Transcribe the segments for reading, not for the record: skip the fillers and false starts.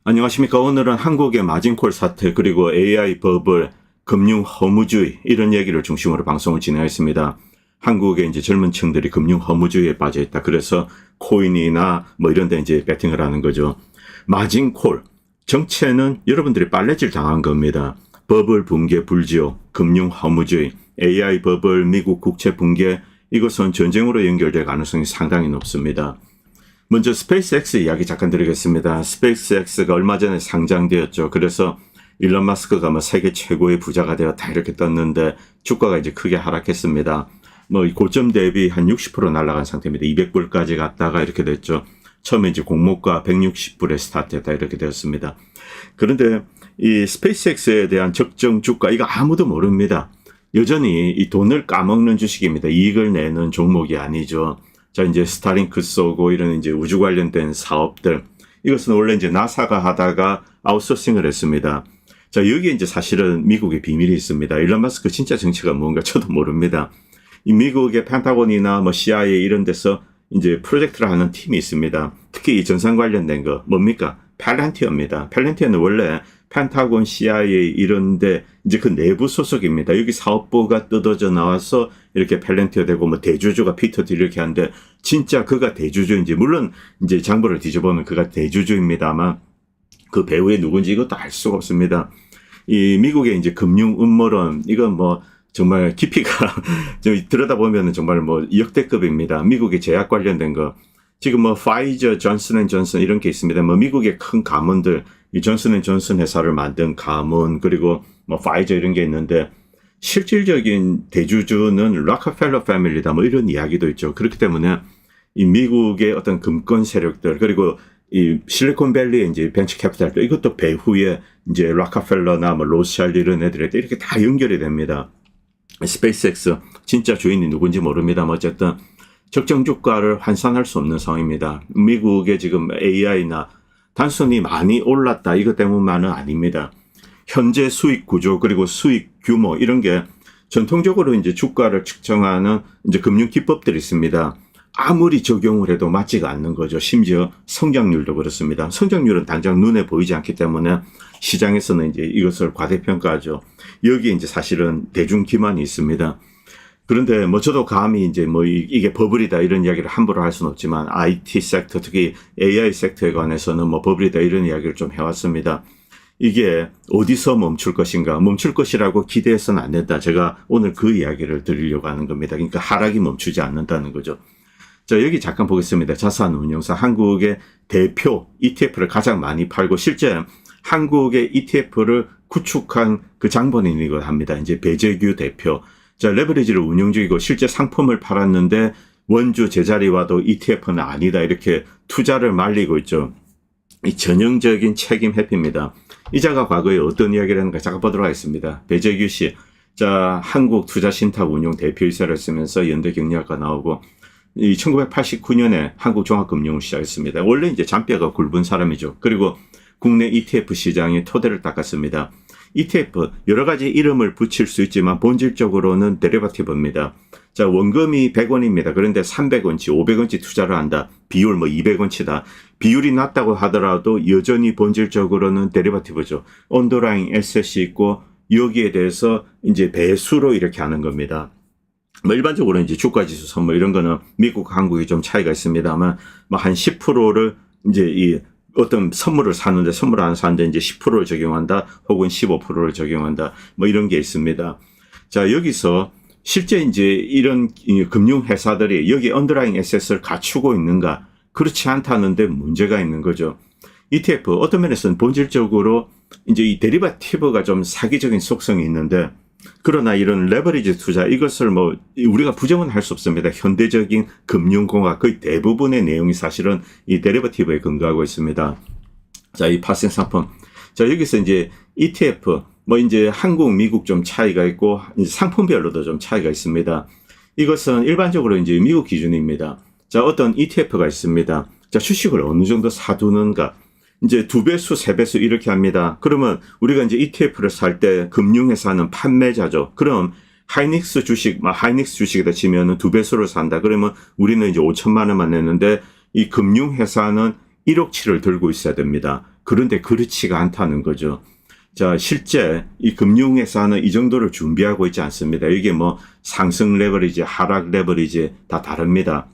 안녕하십니까. 오늘은 한국의 마진콜 사태 그리고 AI 버블, 금융 허무주의 이런 얘기를 중심으로 방송을 진행했습니다. 한국의 이제 젊은 층들이 금융 허무주의에 빠져 있다. 그래서 코인이나 뭐 이런 데 이제 베팅을 하는 거죠. 마진콜 정체는 여러분들이 빨래질 당한 겁니다. 버블 붕괴 불지옥, 금융 허무주의, AI 버블, 미국 국채 붕괴, 이것은 전쟁으로 연결될 가능성이 상당히 높습니다. 먼저 스페이스X 이야기 잠깐 드리겠습니다. 스페이스X가 얼마 전에 상장되었죠. 그래서 일론 마스크가 뭐 세계 최고의 부자가 되었다 이렇게 떴는데 주가가 이제 크게 하락했습니다. 뭐 고점 대비 한 60% 날아간 상태입니다. 200불까지 갔다가 이렇게 됐죠. 처음에 이제 공모가 160불에 스타트했다 이렇게 되었습니다. 그런데 이 스페이스X에 대한 적정 주가 이거 아무도 모릅니다. 여전히 이 돈을 까먹는 주식입니다. 이익을 내는 종목이 아니죠. 자, 이제 스타링크 쏘고 이런 이제 우주 관련된 사업들. 이것은 원래 이제 나사가 하다가 아웃소싱을 했습니다. 자, 여기에 이제 사실은 미국의 비밀이 있습니다. 일론 마스크 진짜 정체가 뭔가 저도 모릅니다. 이 미국의 펜타곤이나 뭐 CIA 이런 데서 이제 프로젝트를 하는 팀이 있습니다. 특히 이 전산 관련된 거 뭡니까? 팔란티어입니다. 팔란티어는 원래 펜타곤, CIA 이런데 이제 그 내부 소속입니다. 여기 사업부가 뜯어져 나와서 이렇게 팔란티어 되고 뭐 대주주가 피터 딜 이렇게 하는데 진짜 그가 대주주인지 물론 이제 장부를 뒤져보면 그가 대주주입니다만 그 배우의 누군지 이것도 알 수가 없습니다. 이 미국의 이제 금융 음모론 이건 뭐 정말 깊이가 들여다보면 정말 뭐 역대급입니다. 미국의 제약 관련된 거. 지금 뭐 파이저, 존슨앤존슨 이런 게 있습니다. 뭐 미국의 큰 가문들, 이 존슨앤존슨 회사를 만든 가문 그리고 뭐 파이저 이런 게 있는데 실질적인 대주주는 락커펠러 패밀리다 뭐 이런 이야기도 있죠. 그렇기 때문에 이 미국의 어떤 금권 세력들 그리고 이 실리콘밸리의 이제 벤처 캐피탈들 이것도 배후에 이제 락커펠러나 뭐 로스차일드 이런 애들에 이렇게 다 연결이 됩니다. 스페이스X 진짜 주인이 누군지 모릅니다만 어쨌든 적정 주가를 환산할 수 없는 상황입니다. 미국의 지금 AI나 단순히 많이 올랐다 이것 때문만은 아닙니다. 현재 수익 구조 그리고 수익 규모 이런 게 전통적으로 이제 주가를 측정하는 이제 금융 기법들이 있습니다. 아무리 적용을 해도 맞지가 않는 거죠. 심지어 성장률도 그렇습니다. 성장률은 당장 눈에 보이지 않기 때문에 시장에서는 이제 이것을 과대평가하죠. 여기에 이제 사실은 대중 기만이 있습니다. 그런데 뭐 저도 감히 이제 뭐 이게 버블이다 이런 이야기를 함부로 할 수는 없지만 IT 섹터 특히 AI 섹터에 관해서는 뭐 버블이다 이런 이야기를 좀 해왔습니다. 이게 어디서 멈출 것인가 멈출 것이라고 기대해서는 안 된다. 제가 오늘 그 이야기를 드리려고 하는 겁니다. 그러니까 하락이 멈추지 않는다는 거죠. 자, 여기 잠깐 보겠습니다. 자산운용사 한국의 대표 ETF를 가장 많이 팔고 실제 한국의 ETF를 구축한 그 장본인이기도 합니다. 이제 배재규 대표. 자, 레버리지를 운용 중이고 실제 상품을 팔았는데 원주 제자리와도 ETF는 아니다. 이렇게 투자를 말리고 있죠. 이 전형적인 책임 회피입니다. 이자가 과거에 어떤 이야기를 하는가 잠깐 보도록 하겠습니다. 배재규 씨. 자, 한국투자신탁운용 대표이사를 쓰면서 연대 경리학과 나오고 이 1989년에 한국종합금융을 시작했습니다. 원래 이제 잔뼈가 굵은 사람이죠. 그리고 국내 ETF 시장의 토대를 닦았습니다. ETF 여러 가지 이름을 붙일 수 있지만 본질적으로는 데리바티브입니다. 자, 원금이 100원입니다. 그런데 300원치, 500원치 투자를 한다. 비율 뭐 200원치다. 비율이 낮다고 하더라도 여전히 본질적으로는 데리바티브죠. 언더라잉 에셋이 있고 여기에 대해서 이제 배수로 이렇게 하는 겁니다. 뭐 일반적으로 이제 주가지수 선물 이런 거는 미국, 한국이 좀 차이가 있습니다만 뭐 한 10%를 이제 이 어떤 선물을 사는데 선물 안 사는데 이제 10%를 적용한다 혹은 15%를 적용한다 뭐 이런 게 있습니다. 자, 여기서 실제 이제 이런 금융회사들이 여기 언더라잉 에셋을 갖추고 있는가 그렇지 않다는데 문제가 있는 거죠. ETF 어떤 면에서는 본질적으로 이제 이 데리바티브가 좀 사기적인 속성이 있는데 그러나 이런 레버리지 투자 이것을 뭐 우리가 부정은 할 수 없습니다. 현대적인 금융공학 거의 대부분의 내용이 사실은 이 데리버티브에 근거하고 있습니다. 자, 이 파생 상품. 자, 여기서 이제 ETF 뭐 이제 한국, 미국 좀 차이가 있고 이제 상품별로도 좀 차이가 있습니다. 이것은 일반적으로 이제 미국 기준입니다. 자, 어떤 ETF가 있습니다. 자, 주식을 어느 정도 사두는가? 이제 2배수, 3배수 이렇게 합니다. 그러면 우리가 이제 ETF를 살 때 금융회사는 판매자죠. 그럼 하이닉스 주식, 하이닉스 주식에다 치면은 2배수를 산다. 그러면 우리는 이제 5천만 원만 냈는데 이 금융회사는 1억치를 들고 있어야 됩니다. 그런데 그렇지가 않다는 거죠. 자, 실제 이 금융회사는 이 정도를 준비하고 있지 않습니다. 이게 뭐 상승 레버리지, 하락 레버리지 다 다릅니다.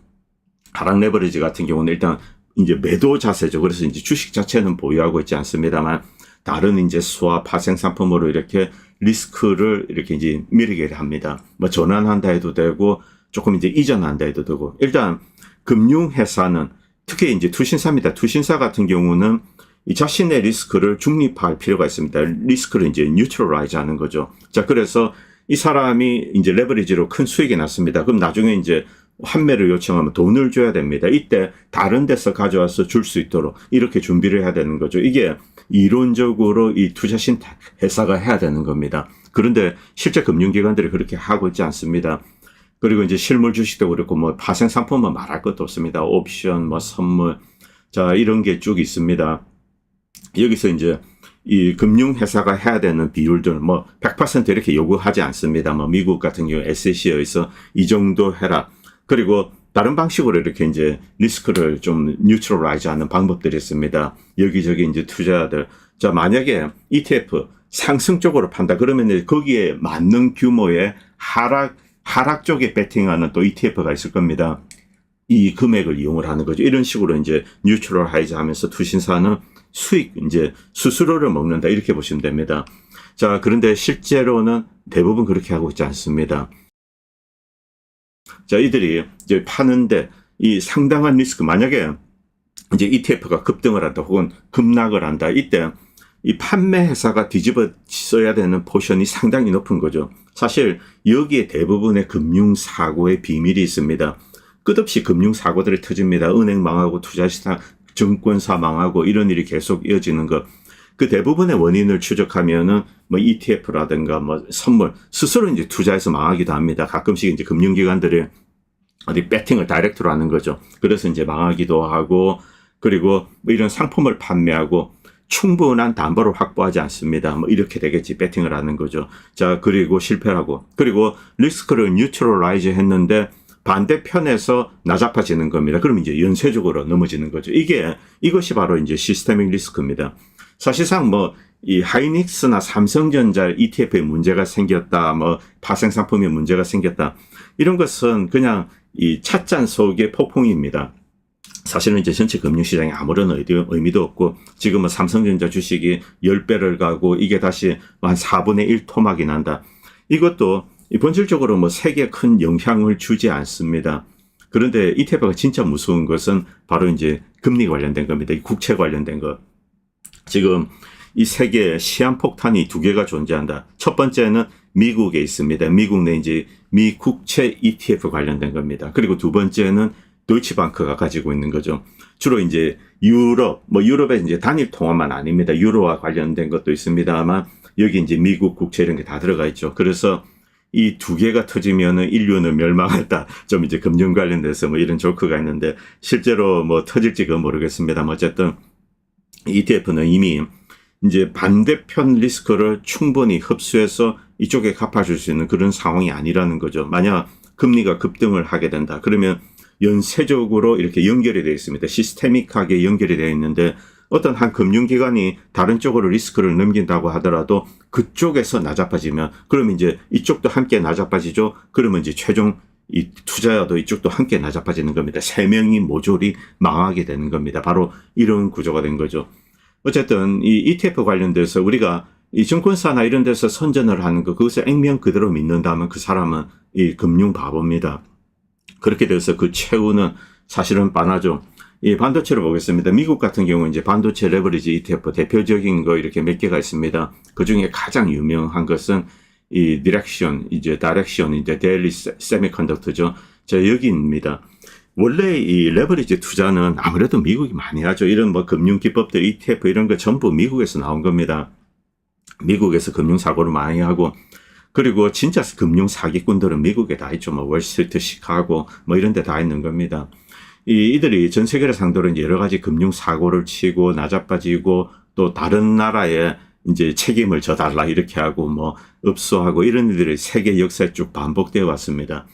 하락 레버리지 같은 경우는 일단 이제 매도 자세죠. 그래서 이제 주식 자체는 보유하고 있지 않습니다만 다른 이제 수화 파생 상품으로 이렇게 리스크를 이렇게 이제 미리게 합니다. 뭐 전환한다 해도 되고 조금 이제 이전한다 해도 되고 일단 금융회사는 특히 이제 투신사입니다. 투신사 같은 경우는 이 자신의 리스크를 중립화할 필요가 있습니다. 리스크를 이제 뉴트럴라이즈 하는 거죠. 자, 그래서 이 사람이 이제 레버리지로 큰 수익이 났습니다. 그럼 나중에 이제 환매를 요청하면 돈을 줘야 됩니다. 이때 다른 데서 가져와서 줄 수 있도록 이렇게 준비를 해야 되는 거죠. 이게 이론적으로 이 투자신탁 회사가 해야 되는 겁니다. 그런데 실제 금융기관들이 그렇게 하고 있지 않습니다. 그리고 이제 실물 주식도 그렇고 뭐 파생 상품은 말할 것도 없습니다. 옵션, 뭐 선물, 자 이런 게 쭉 있습니다. 여기서 이제 이 금융회사가 해야 되는 비율들 뭐 100% 이렇게 요구하지 않습니다. 뭐 미국 같은 경우 SEC에서 이 정도 해라. 그리고 다른 방식으로 이렇게 이제 리스크를 좀 뉴트럴라이즈 하는 방법들이 있습니다. 여기저기 이제 투자들. 자, 만약에 ETF 상승 쪽으로 판다 그러면 거기에 맞는 규모의 하락 쪽에 베팅하는 또 ETF가 있을 겁니다. 이 금액을 이용을 하는 거죠. 이런 식으로 이제 뉴트럴라이즈 하면서 투신사는 수익, 이제 수수료를 먹는다. 이렇게 보시면 됩니다. 자, 그런데 실제로는 대부분 그렇게 하고 있지 않습니다. 자, 이들이 이제 파는데 이 상당한 리스크, 만약에 이제 ETF가 급등을 한다 혹은 급락을 한다. 이때 이 판매 회사가 뒤집어져야 되는 포션이 상당히 높은 거죠. 사실 여기에 대부분의 금융사고의 비밀이 있습니다. 끝없이 금융사고들이 터집니다. 은행 망하고 투자시장, 증권사 망하고 이런 일이 계속 이어지는 것. 그 대부분의 원인을 추적하면은 뭐 ETF라든가 뭐 선물 스스로 이제 투자해서 망하기도 합니다. 가끔씩 이제 금융기관들이 어디 배팅을 다이렉트로 하는 거죠. 그래서 이제 망하기도 하고 그리고 뭐 이런 상품을 판매하고 충분한 담보를 확보하지 않습니다. 뭐 이렇게 되겠지. 배팅을 하는 거죠. 자, 그리고 실패하고 그리고 리스크를 뉴트럴라이즈 했는데 반대편에서 나잡아지는 겁니다. 그럼 이제 연쇄적으로 넘어지는 거죠. 이것이 바로 이제 시스테믹 리스크입니다. 사실상 뭐 이 하이닉스나 삼성전자 ETF에 문제가 생겼다, 뭐 파생 상품에 문제가 생겼다, 이런 것은 그냥 이 찻잔 속의 폭풍입니다. 사실은 이제 전체 금융시장에 아무런 의미도 없고 지금은 삼성전자 주식이 10배를 가고 이게 다시 한 4분의 1 토막이 난다. 이것도 본질적으로 뭐 세계에 큰 영향을 주지 않습니다. 그런데 ETF가 진짜 무서운 것은 바로 이제 금리 관련된 겁니다. 이 국채 관련된 것. 지금 이 세계에 시한폭탄이 두 개가 존재한다. 첫 번째는 미국에 있습니다. 미국 내 이제 미 국채 ETF 관련된 겁니다. 그리고 두 번째는 도이치방크가 가지고 있는 거죠. 주로 이제 유럽의 이제 단일 통화만 아닙니다. 유로와 관련된 것도 있습니다만 여기 이제 미국 국채 이런 게 다 들어가 있죠. 그래서 이 두 개가 터지면은 인류는 멸망한다. 좀 이제 금융 관련돼서 뭐 이런 조크가 있는데 실제로 뭐 터질지 그건 모르겠습니다. 어쨌든 ETF는 이미 이제 반대편 리스크를 충분히 흡수해서 이쪽에 갚아줄 수 있는 그런 상황이 아니라는 거죠. 만약 금리가 급등을 하게 된다. 그러면 연쇄적으로 이렇게 연결이 되어 있습니다. 시스테믹하게 연결이 되어 있는데 어떤 한 금융기관이 다른 쪽으로 리스크를 넘긴다고 하더라도 그쪽에서 나잡아지면 그러면 이제 이쪽도 함께 나잡아지죠. 그러면 이제 최종 이 투자자도 이쪽도 함께 나잡아지는 겁니다. 세 명이 모조리 망하게 되는 겁니다. 바로 이런 구조가 된 거죠. 어쨌든 이 ETF 관련돼서 우리가 이 증권사나 이런 데서 선전을 하는 거 그것을 액면 그대로 믿는다면 그 사람은 이 금융 바보입니다. 그렇게 돼서 그 최후는 사실은 빤하죠. 이 반도체를 보겠습니다. 미국 같은 경우 이제 반도체 레버리지 ETF 대표적인 거 이렇게 몇 개가 있습니다. 그 중에 가장 유명한 것은 이 디렉션, 이제 데일리 세미컨덕터죠. 자, 여기입니다. 원래 이 레버리지 투자는 아무래도 미국이 많이 하죠. 이런 뭐 금융 기법들, ETF 이런 거 전부 미국에서 나온 겁니다. 미국에서 금융 사고를 많이 하고 그리고 진짜 금융 사기꾼들은 미국에 다 있죠. 뭐 월스트리트, 시카고 뭐 이런 데 다 있는 겁니다. 이들이 전 세계를 상대로 이제 여러 가지 금융 사고를 치고 나자빠지고 또 다른 나라에 이제 책임을 져달라 이렇게 하고 뭐 읍소하고 이런 일들이 세계 역사에 쭉 반복되어 왔습니다.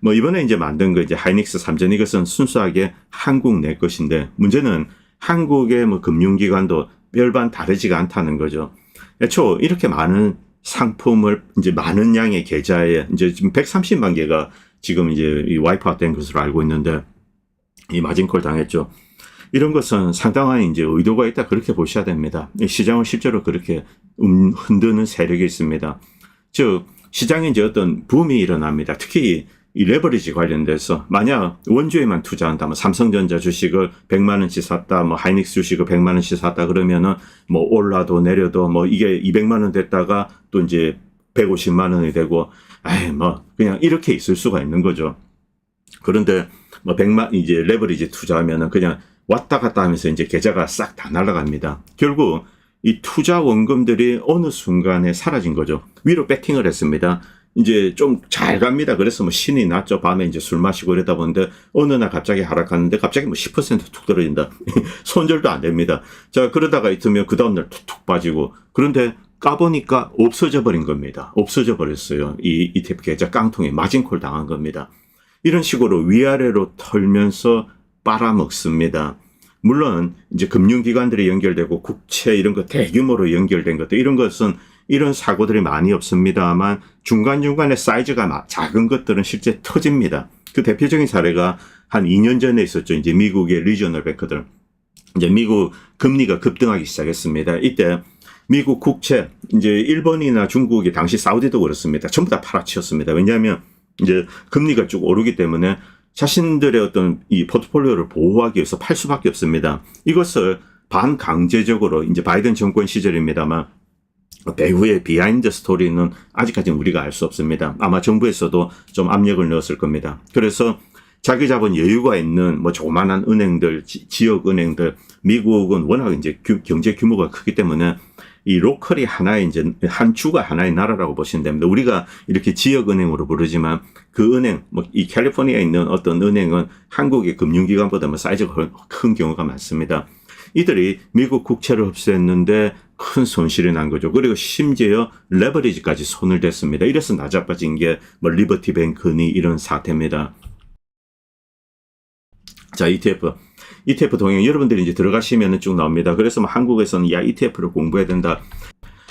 뭐 이번에 이제 만든 거 이제 하이닉스 3전 이것은 순수하게 한국 내 것인데 문제는 한국의 뭐 금융기관도 별반 다르지가 않다는 거죠. 애초 이렇게 많은 상품을 이제 많은 양의 계좌에 이제 지금 130만 개가 지금 이제 이 와이프아웃 된 것으로 알고 있는데 이 마진콜 당했죠. 이런 것은 상당한 이제 의도가 있다 그렇게 보셔야 됩니다. 시장을 실제로 그렇게 흔드는 세력이 있습니다. 즉 시장에 이제 어떤 붐이 일어납니다. 특히 이 레버리지 관련돼서 만약 원주에만 투자한다면 삼성전자 주식을 100만 원씩 샀다, 뭐 하이닉스 주식을 100만 원씩 샀다 그러면은 뭐 올라도 내려도 뭐 이게 200만 원 됐다가 또 이제 150만 원이 되고, 뭐 그냥 이렇게 있을 수가 있는 거죠. 그런데 뭐 100만 이제 레버리지 투자하면은 그냥 왔다 갔다 하면서 이제 계좌가 싹 다 날아갑니다. 결국 이 투자 원금들이 어느 순간에 사라진 거죠. 위로 배팅을 했습니다. 이제 좀 잘 갑니다. 그래서 뭐 신이 났죠. 밤에 이제 술 마시고 이러다 보는데 어느 날 갑자기 하락하는데 갑자기 뭐 10%툭 떨어진다. 손절도 안 됩니다. 자, 그러다가 있으면 그 다음날 툭툭 빠지고, 그런데 까보니까 없어져 버린 겁니다. 없어져 버렸어요. 이 ETF 계좌 깡통에 마진콜 당한 겁니다. 이런 식으로 위아래로 털면서 빨아먹습니다. 물론 이제 금융기관들이 연결되고 국채 이런 거 대규모로 연결된 것들, 이런 것은 이런 사고들이 많이 없습니다만 중간중간에 사이즈가 작은 것들은 실제 터집니다. 그 대표적인 사례가 한 2년 전에 있었죠. 이제 미국의 리저널 뱅크들. 이제 미국 금리가 급등하기 시작했습니다. 이때 미국 국채, 이제 일본이나 중국이 당시 사우디도 그렇습니다. 전부 다 팔아치웠습니다. 왜냐하면 이제 금리가 쭉 오르기 때문에 자신들의 어떤 이 포트폴리오를 보호하기 위해서 팔 수밖에 없습니다. 이것을 반강제적으로 이제 바이든 정권 시절입니다만 배후의 비하인드 스토리는 아직까지는 우리가 알 수 없습니다. 아마 정부에서도 좀 압력을 넣었을 겁니다. 그래서 자기 자본 여유가 있는 뭐 조그만한 은행들, 지역 은행들, 미국은 워낙 이제 경제 규모가 크기 때문에 이 로컬이 하나의 이제 한 주가 하나의 나라라고 보시면 됩니다. 우리가 이렇게 지역 은행으로 부르지만 그 은행, 뭐 이 캘리포니아에 있는 어떤 은행은 한국의 금융기관보다 뭐 사이즈가 큰 경우가 많습니다. 이들이 미국 국채를 흡수했는데 큰 손실이 난 거죠. 그리고 심지어 레버리지까지 손을 댔습니다. 이래서 나자빠진 게 뭐 리버티 뱅크니 이런 사태입니다. 자, ETF 동행 여러분들이 이제 들어가시면 쭉 나옵니다. 그래서 뭐 한국에서는 야 ETF를 공부해야 된다.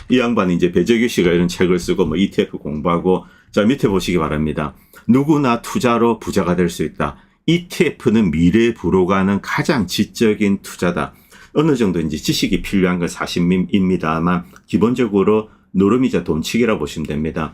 이 양반이 이제 배재규 씨가 이런 책을 쓰고 뭐 ETF 공부하고, 자 밑에 보시기 바랍니다. 누구나 투자로 부자가 될 수 있다. ETF는 미래 불호가는 가장 지적인 투자다. 어느 정도 이제 지식이 필요한 건 사실입니다만 기본적으로 노름이자 돈치기라고 보시면 됩니다.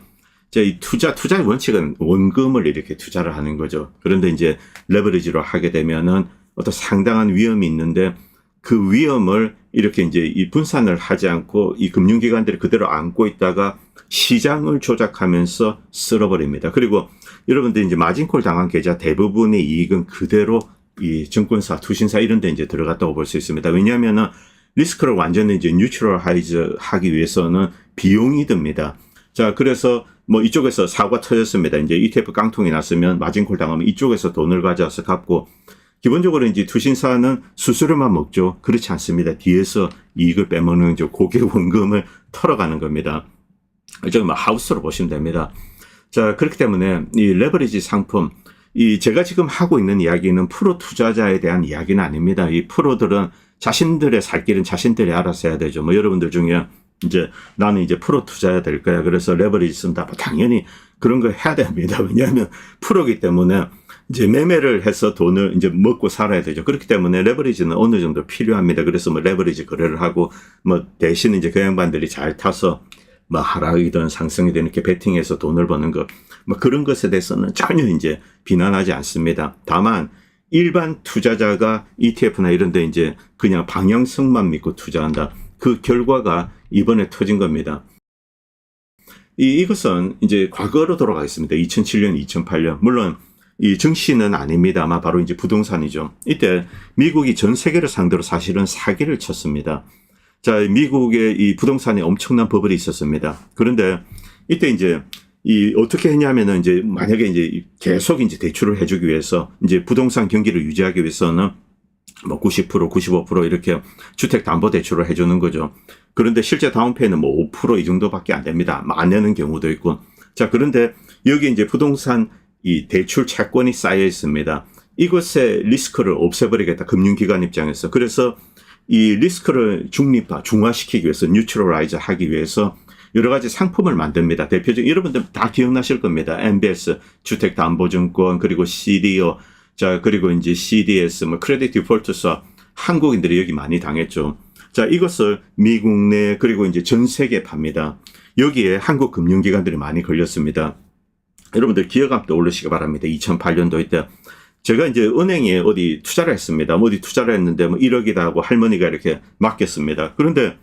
자, 이 투자의 원칙은 원금을 이렇게 투자를 하는 거죠. 그런데 이제 레버리지로 하게 되면은 어떤 상당한 위험이 있는데 그 위험을 이렇게 이제 이 분산을 하지 않고 이 금융기관들이 그대로 안고 있다가 시장을 조작하면서 쓸어버립니다. 그리고 여러분들이 이제 마진콜 당한 계좌 대부분의 이익은 그대로 이 증권사, 투신사 이런 데 이제 들어갔다고 볼 수 있습니다. 왜냐하면은 리스크를 완전히 이제 뉴트럴하이즈 하기 위해서는 비용이 듭니다. 자, 그래서 뭐 이쪽에서 사고가 터졌습니다. 이제 ETF 깡통이 났으면 마진콜 당하면 이쪽에서 돈을 가져와서 갚고, 기본적으로 이제 투신사는 수수료만 먹죠. 그렇지 않습니다. 뒤에서 이익을 빼먹는 고객 원금을 털어가는 겁니다. 저기 뭐 하우스로 보시면 됩니다. 자, 그렇기 때문에 이 레버리지 상품, 제가 지금 하고 있는 이야기는 프로 투자자에 대한 이야기는 아닙니다. 이 프로들은 자신들의 살 길은 자신들이 알아서 해야 되죠. 뭐 여러분들 중에 이제 나는 이제 프로 투자해야 될 거야. 그래서 레버리지 쓴다. 뭐 당연히 그런 거 해야 됩니다. 왜냐하면 프로기 때문에 이제 매매를 해서 돈을 이제 먹고 살아야 되죠. 그렇기 때문에 레버리지는 어느 정도 필요합니다. 그래서 뭐 레버리지 거래를 하고 뭐 대신 이제 그 양반들이 잘 타서 뭐 하락이든 상승이든 이렇게 베팅해서 돈을 버는 것, 뭐 그런 것에 대해서는 전혀 이제 비난하지 않습니다. 다만 일반 투자자가 ETF나 이런 데 이제 그냥 방향성만 믿고 투자한다. 그 결과가 이번에 터진 겁니다. 이것은 이제 과거로 돌아가겠습니다. 2007년, 2008년. 물론 이 증시는 아닙니다만 바로 이제 부동산이죠. 이때 미국이 전 세계를 상대로 사실은 사기를 쳤습니다. 자, 미국의 이 부동산에 엄청난 버블이 있었습니다. 그런데 이때 이제 어떻게 했냐면은 이제 만약에 이제 계속 이제 대출을 해주기 위해서 이제 부동산 경기를 유지하기 위해서는 뭐 90%, 95% 이렇게 주택 담보 대출을 해주는 거죠. 그런데 실제 다운페이는 뭐 5% 이 정도밖에 안 됩니다. 안 내는 경우도 있고. 자, 그런데 여기 이제 부동산 이 대출 채권이 쌓여 있습니다. 이것의 리스크를 없애버리겠다. 금융기관 입장에서. 그래서 이 리스크를 중화시키기 위해서, 뉴트럴라이즈 하기 위해서 여러 가지 상품을 만듭니다. 대표적으로 여러분들 다 기억나실 겁니다. MBS, 주택담보증권, 그리고 CDO, 자, 그리고 이제 CDS, 뭐 크레딧 디폴트 수업, 한국인들이 여기 많이 당했죠. 자, 이것을 미국 내 그리고 이제 전 세계에 팝니다. 여기에 한국 금융기관들이 많이 걸렸습니다. 여러분들 기억감 떠올리시기 바랍니다. 2008년도 때 제가 이제 은행에 어디 투자를 했습니다. 어디 투자를 했는데 뭐 1억이다 하고 할머니가 이렇게 맡겼습니다. 그런데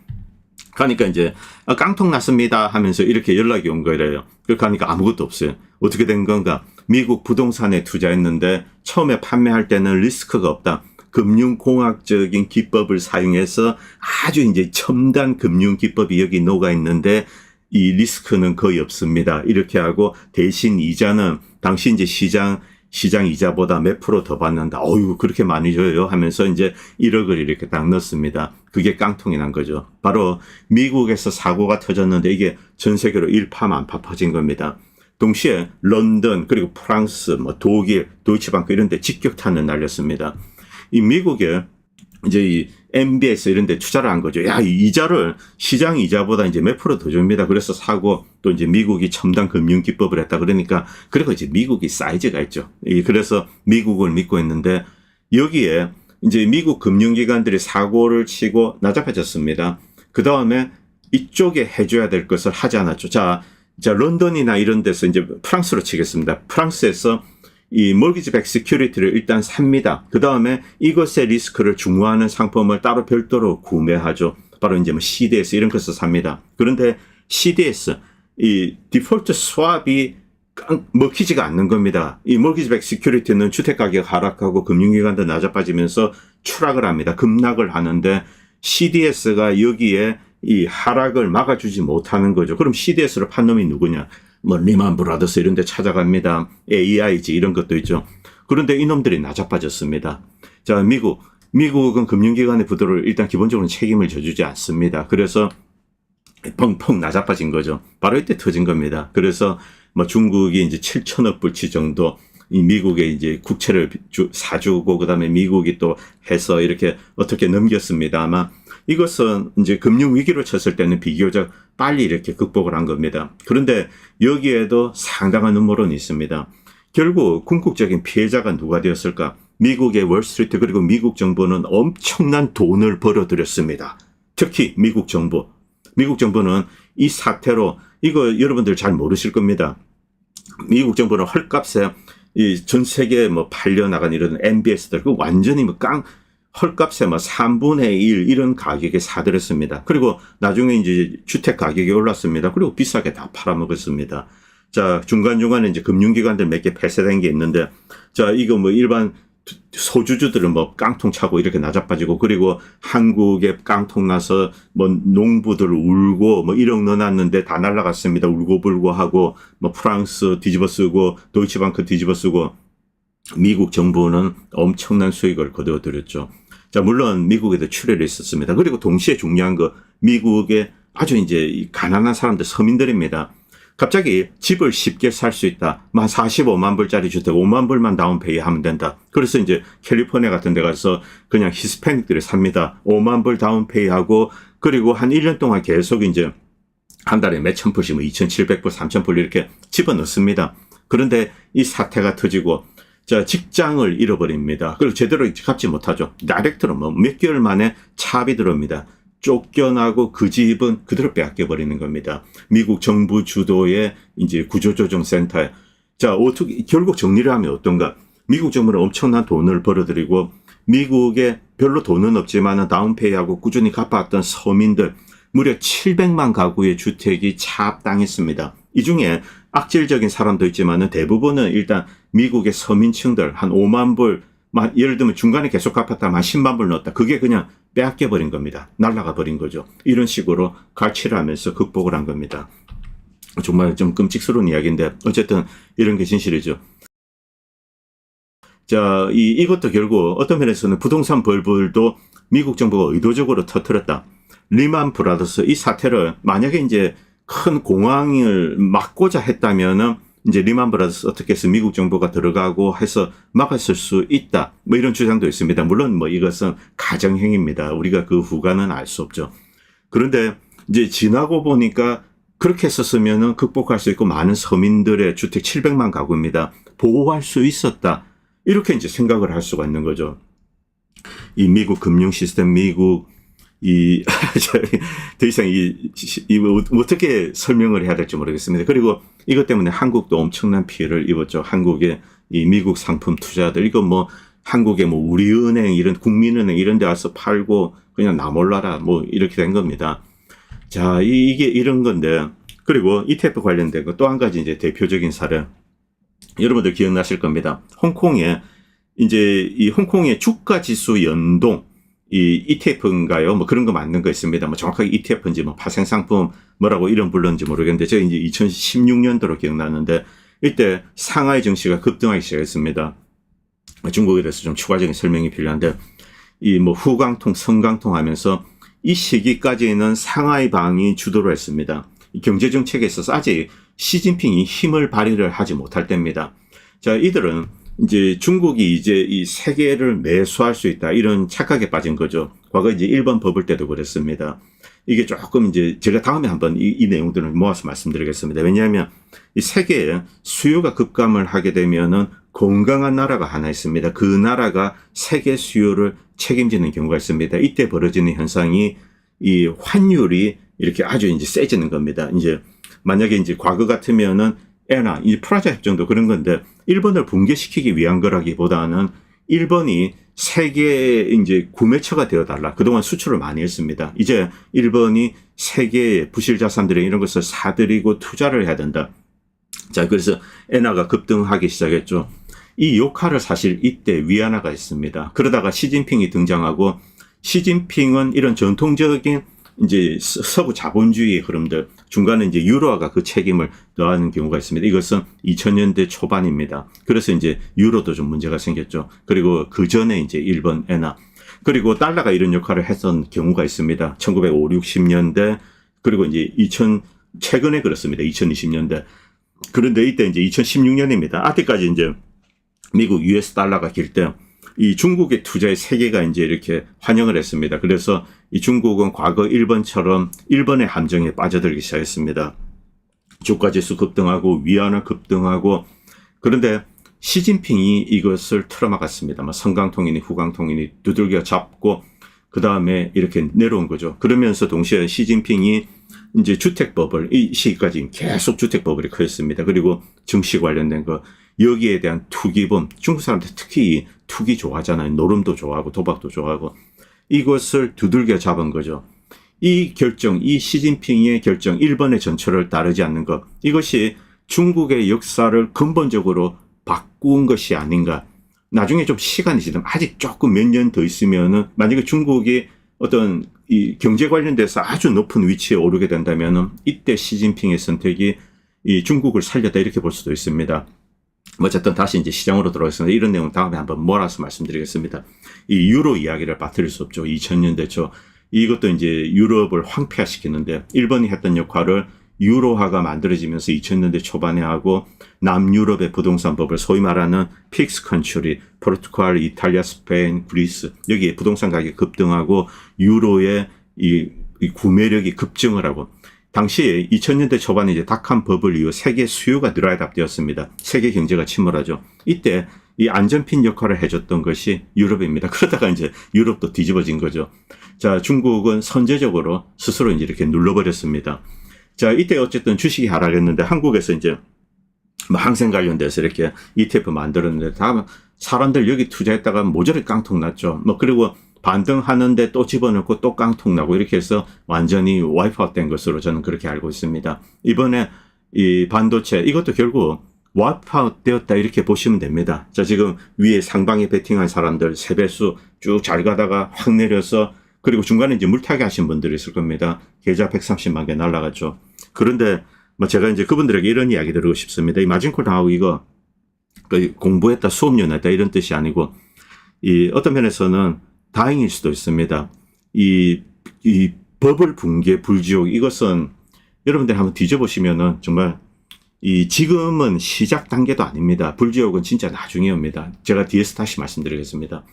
가니까 이제 깡통 났습니다 하면서 이렇게 연락이 온 거래요. 그렇게 하니까 아무것도 없어요. 어떻게 된 건가? 미국 부동산에 투자했는데 처음에 판매할 때는 리스크가 없다. 금융공학적인 기법을 사용해서 아주 이제 첨단 금융 기법이 여기 녹아 있는데 이 리스크는 거의 없습니다. 이렇게 하고 대신 이자는 당시 이제 시장 이자보다 몇 프로 더 받는다. 어유 그렇게 많이 줘요 하면서 이제 1억을 이렇게 딱 넣습니다. 그게 깡통이 난 거죠. 바로 미국에서 사고가 터졌는데 이게 전 세계로 일파만파 퍼진 겁니다. 동시에 런던 그리고 프랑스, 뭐 독일, 도이치방크 이런 데 직격탄을 날렸습니다. 이 미국에 이제 이 MBS 이런 데 투자를 한 거죠. 야, 이 이자를 시장 이자보다 이제 몇 프로 더 줍니다. 그래서 사고 또 이제 미국이 첨단 금융 기법을 했다 그러니까 그리고 이제 미국이 사이즈가 있죠. 그래서 미국을 믿고 있는데 여기에 이제 미국 금융기관들이 사고를 치고 나잡아졌습니다. 그 다음에 이쪽에 해줘야 될 것을 하지 않았죠. 자, 런던이나 이런 데서 이제 프랑스로 치겠습니다. 프랑스에서 이 mortgage backed security를 일단 삽니다. 그 다음에 이것의 리스크를 중화하는 상품을 따로 별도로 구매하죠. 바로 이제 뭐 CDS 이런 것을 삽니다. 그런데 CDS, 이 디폴트 스왑이 먹히지가 않는 겁니다. 이 mortgage backed security는 주택 가격 하락하고 금융기관도 낮아빠지면서 추락을 합니다. 급락을 하는데 CDS가 여기에 이 하락을 막아주지 못하는 거죠. 그럼 CDS를 판 놈이 누구냐? 뭐 리만 브라더스 이런 데 찾아갑니다. AIG 이런 것도 있죠. 그런데 이놈들이 낮아빠졌습니다. 자, 미국은 금융기관의 부도를 일단 기본적으로 책임을 져주지 않습니다. 그래서 펑펑 낮아빠진 거죠. 바로 이때 터진 겁니다. 그래서 뭐 중국이 이제 7천억 불치 정도 이 미국에 이제 국채를 사주고 그다음에 미국이 또 해서 이렇게 어떻게 넘겼습니다. 아마 이것은 이제 금융 위기로 쳤을 때는 비교적 빨리 이렇게 극복을 한 겁니다. 그런데 여기에도 상당한 음모론이 있습니다. 결국 궁극적인 피해자가 누가 되었을까? 미국의 월스트리트 그리고 미국 정부는 엄청난 돈을 벌어들였습니다. 특히 미국 정부는 이 사태로 이거 여러분들 잘 모르실 겁니다. 미국 정부는 헐값에 이 전 세계에 뭐 팔려나간 이런 MBS들 그 완전히 뭐 헐값에 뭐 3분의 1 이런 가격에 사들였습니다. 그리고 나중에 이제 주택 가격이 올랐습니다. 그리고 비싸게 다 팔아먹었습니다. 자, 중간중간에 이제 금융기관들 몇 개 폐쇄된 게 있는데, 자, 이거 뭐 일반 소주주들은 뭐 깡통 차고 이렇게 낮아빠지고, 그리고 한국에 깡통 나서 뭐 농부들 울고 뭐 1억 넣어놨는데 다 날라갔습니다. 울고불고 하고, 뭐 프랑스 뒤집어 쓰고, 도이치방크 뒤집어 쓰고, 미국 정부는 엄청난 수익을 거두어들였죠. 자, 물론 미국에도 출혈이 있었습니다. 그리고 동시에 중요한 거, 미국의 아주 이제 가난한 사람들, 서민들입니다. 갑자기 집을 쉽게 살 수 있다. 만 45만 불짜리 주택 5만 불만 다운페이 하면 된다. 그래서 이제 캘리포니아 같은 데 가서 그냥 히스패닉들이 삽니다. 5만 불 다운페이 하고, 그리고 한 1년 동안 계속 이제 한 달에 몇천 불씩 뭐 2,700불, 3,000불 이렇게 집어넣습니다. 그런데 이 사태가 터지고, 자, 직장을 잃어버립니다. 그리고 제대로 갚지 못하죠. 다이렉트로 뭐 몇 개월 만에 차압이 들어옵니다. 쫓겨나고 그 집은 그대로 빼앗겨버리는 겁니다. 미국 정부 주도의 이제 구조조정센터에. 자, 어떻게, 결국 정리를 하면 어떤가? 미국 정부는 엄청난 돈을 벌어들이고, 미국에 별로 돈은 없지만 다운페이하고 꾸준히 갚아왔던 서민들, 무려 700만 가구의 주택이 차압당했습니다. 이 중에 악질적인 사람도 있지만 대부분은 일단 미국의 서민층들 한 5만 불, 예를 들면 중간에 계속 갚았다 한 10만 불 넣었다. 그게 그냥 빼앗겨 버린 겁니다. 날아가 버린 거죠. 이런 식으로 갈취를 하면서 극복을 한 겁니다. 정말 좀 끔찍스러운 이야기인데 어쨌든 이런 게 진실이죠. 자, 이것도 결국 어떤 면에서는 부동산 벌불도 미국 정부가 의도적으로 터뜨렸다. 리만 브라더스 이 사태를 만약에 이제 큰 공황을 막고자 했다면은 이제 리만 브라더스 어떻게 해서 미국 정부가 들어가고 해서 막았을 수 있다. 뭐 이런 주장도 있습니다. 물론 뭐 이것은 가정행위입니다. 우리가 그 후과는 알 수 없죠. 그런데 이제 지나고 보니까 그렇게 했었으면은 극복할 수 있고 많은 서민들의 주택 700만 가구입니다. 보호할 수 있었다. 이렇게 이제 생각을 할 수가 있는 거죠. 이 미국 금융 시스템, 미국 더 이상 어떻게 설명을 해야 될지 모르겠습니다. 그리고 이것 때문에 한국도 엄청난 피해를 입었죠. 한국의 이 미국 상품 투자들, 이거 뭐 한국의 뭐 우리은행 이런 국민은행 이런 데 와서 팔고 그냥 나 몰라라 뭐 이렇게 된 겁니다. 자, 이게 이런 건데, 그리고 ETF 관련된 거 또 한 가지 이제 대표적인 사례. 여러분들 기억나실 겁니다. 홍콩에 이제 이 홍콩의 주가 지수 연동 이 ETF인가요? 뭐 그런 거 맞는 거 있습니다. 뭐 정확하게 ETF인지 뭐 파생상품 뭐라고 이름 불렀는지 모르겠는데 제가 이제 2016년도로 기억나는데 이때 상하이 증시가 급등하기 시작했습니다. 중국에 대해서 좀 추가적인 설명이 필요한데 이 뭐 후강통, 성강통 하면서 이 시기까지는 상하이 방이 주도를 했습니다. 경제 정책에 있어서 아직 시진핑이 힘을 발휘를 하지 못할 때입니다. 자, 이들은 이제 중국이 이제 이 세계를 매수할 수 있다 이런 착각에 빠진 거죠. 과거 이제 일본 버블 때도 그랬습니다. 이게 조금 이제 제가 다음에 한번 이 내용들을 모아서 말씀드리겠습니다. 왜냐하면 이 세계에 수요가 급감을 하게 되면은 건강한 나라가 하나 있습니다. 그 나라가 세계 수요를 책임지는 경우가 있습니다. 이때 벌어지는 현상이 이 환율이 이렇게 아주 이제 세지는 겁니다. 이제 만약에 이제 과거 같으면은 에나 이제 프라자 협정도 그런 건데 일본을 붕괴시키기 위한 거라기보다는 일본이 세계의 이제 구매처가 되어달라. 그동안 수출을 많이 했습니다. 이제 일본이 세계의 부실 자산들의 이런 것을 사들이고 투자를 해야 된다. 자, 그래서 엔화가 급등하기 시작했죠. 이 역할을 사실 이때 위안화가 했습니다. 그러다가 시진핑이 등장하고 시진핑은 이런 전통적인 이제 서구 자본주의의 흐름들 중간에 이제 유로화가 그 책임을 더하는 경우가 있습니다. 이것은 2000년대 초반입니다. 그래서 이제 유로도 좀 문제가 생겼죠. 그리고 그 전에 이제 일본 엔화 그리고 달러가 이런 역할을 했던 경우가 있습니다. 1950, 60년대 그리고 이제 최근에 그렇습니다. 2020년대. 그런데 이때 이제 2016년입니다. 아직까지 이제 미국 US 달러가 길 때 이 중국의 투자의 세계가 이제 이렇게 환영을 했습니다. 그래서 이 중국은 과거 일본처럼 일본의 함정에 빠져들기 시작했습니다. 주가지수 급등하고 위안화 급등하고 그런데 시진핑이 이것을 틀어막았습니다. 뭐 성강통이니 후강통이니 두들겨 잡고 그 다음에 이렇게 내려온 거죠. 그러면서 동시에 시진핑이 이제 주택버블 이 시기까지 계속 주택버블이 커졌습니다. 그리고 증시 관련된 거 여기에 대한 투기범 중국 사람들 특히 투기 좋아하잖아요. 노름도 좋아하고 도박도 좋아하고 이것을 두들겨 잡은 거죠. 이 결정, 이 시진핑의 결정, 일본의 전철을 따르지 않는 것 이것이 중국의 역사를 근본적으로 바꾼 것이 아닌가. 나중에 좀 시간이 지나면 아직 조금 몇 년 더 있으면은 만약에 중국이 어떤 이 경제 관련돼서 아주 높은 위치에 오르게 된다면은 이때 시진핑의 선택이 이 중국을 살렸다 이렇게 볼 수도 있습니다. 어쨌든 다시 이제 시장으로 돌아가겠습니다. 이런 내용 다음에 한번 몰아서 말씀드리겠습니다. 이 유로 이야기를 빠뜨릴 수 없죠. 2000년대 초 이것도 이제 유럽을 황폐화시키는데 일본이 했던 역할을 유로화가 만들어지면서 2000년대 초반에 하고 남유럽의 부동산법을 소위 말하는 픽스 컨트리, 포르투갈, 이탈리아, 스페인, 그리스 여기에 부동산 가격이 급등하고 유로의 이 구매력이 급증을 하고 당시에 2000년대 초반에 이제 닷컴 버블 이후 세계 수요가 드라이드업되었습니다. 세계 경제가 침몰하죠. 이때 이 안전핀 역할을 해줬던 것이 유럽입니다. 그러다가 이제 유럽도 뒤집어진 거죠. 자, 중국은 선제적으로 스스로 이제 이렇게 눌러버렸습니다. 자, 이때 어쨌든 주식이 하락했는데 한국에서 이제 뭐 항생 관련돼서 이렇게 ETF 만들었는데 다음 사람들 여기 투자했다가 모조리 깡통 났죠. 뭐 그리고 반등하는데 또 집어넣고 또 깡통 나고 이렇게 해서 완전히 와이프아웃 된 것으로 저는 그렇게 알고 있습니다. 이번에 이 반도체 이것도 결국 와이프아웃 되었다 이렇게 보시면 됩니다. 자, 지금 위에 상방에 베팅한 사람들 세배수 쭉 잘 가다가 확 내려서 그리고 중간에 이제 물타기 하신 분들이 있을 겁니다. 계좌 130만 개 날라갔죠. 그런데 뭐 제가 이제 그분들에게 이런 이야기 드리고 싶습니다. 이 마진콜 당하고 이거 공부했다 수업료 냈다 이런 뜻이 아니고 이 어떤 면에서는 다행일 수도 있습니다. 이 버블 붕괴 불지옥 이것은 여러분들 한번 뒤져보시면은 정말 이 지금은 시작 단계도 아닙니다. 불지옥은 진짜 나중에 옵니다. 제가 뒤에서 다시 말씀드리겠습니다.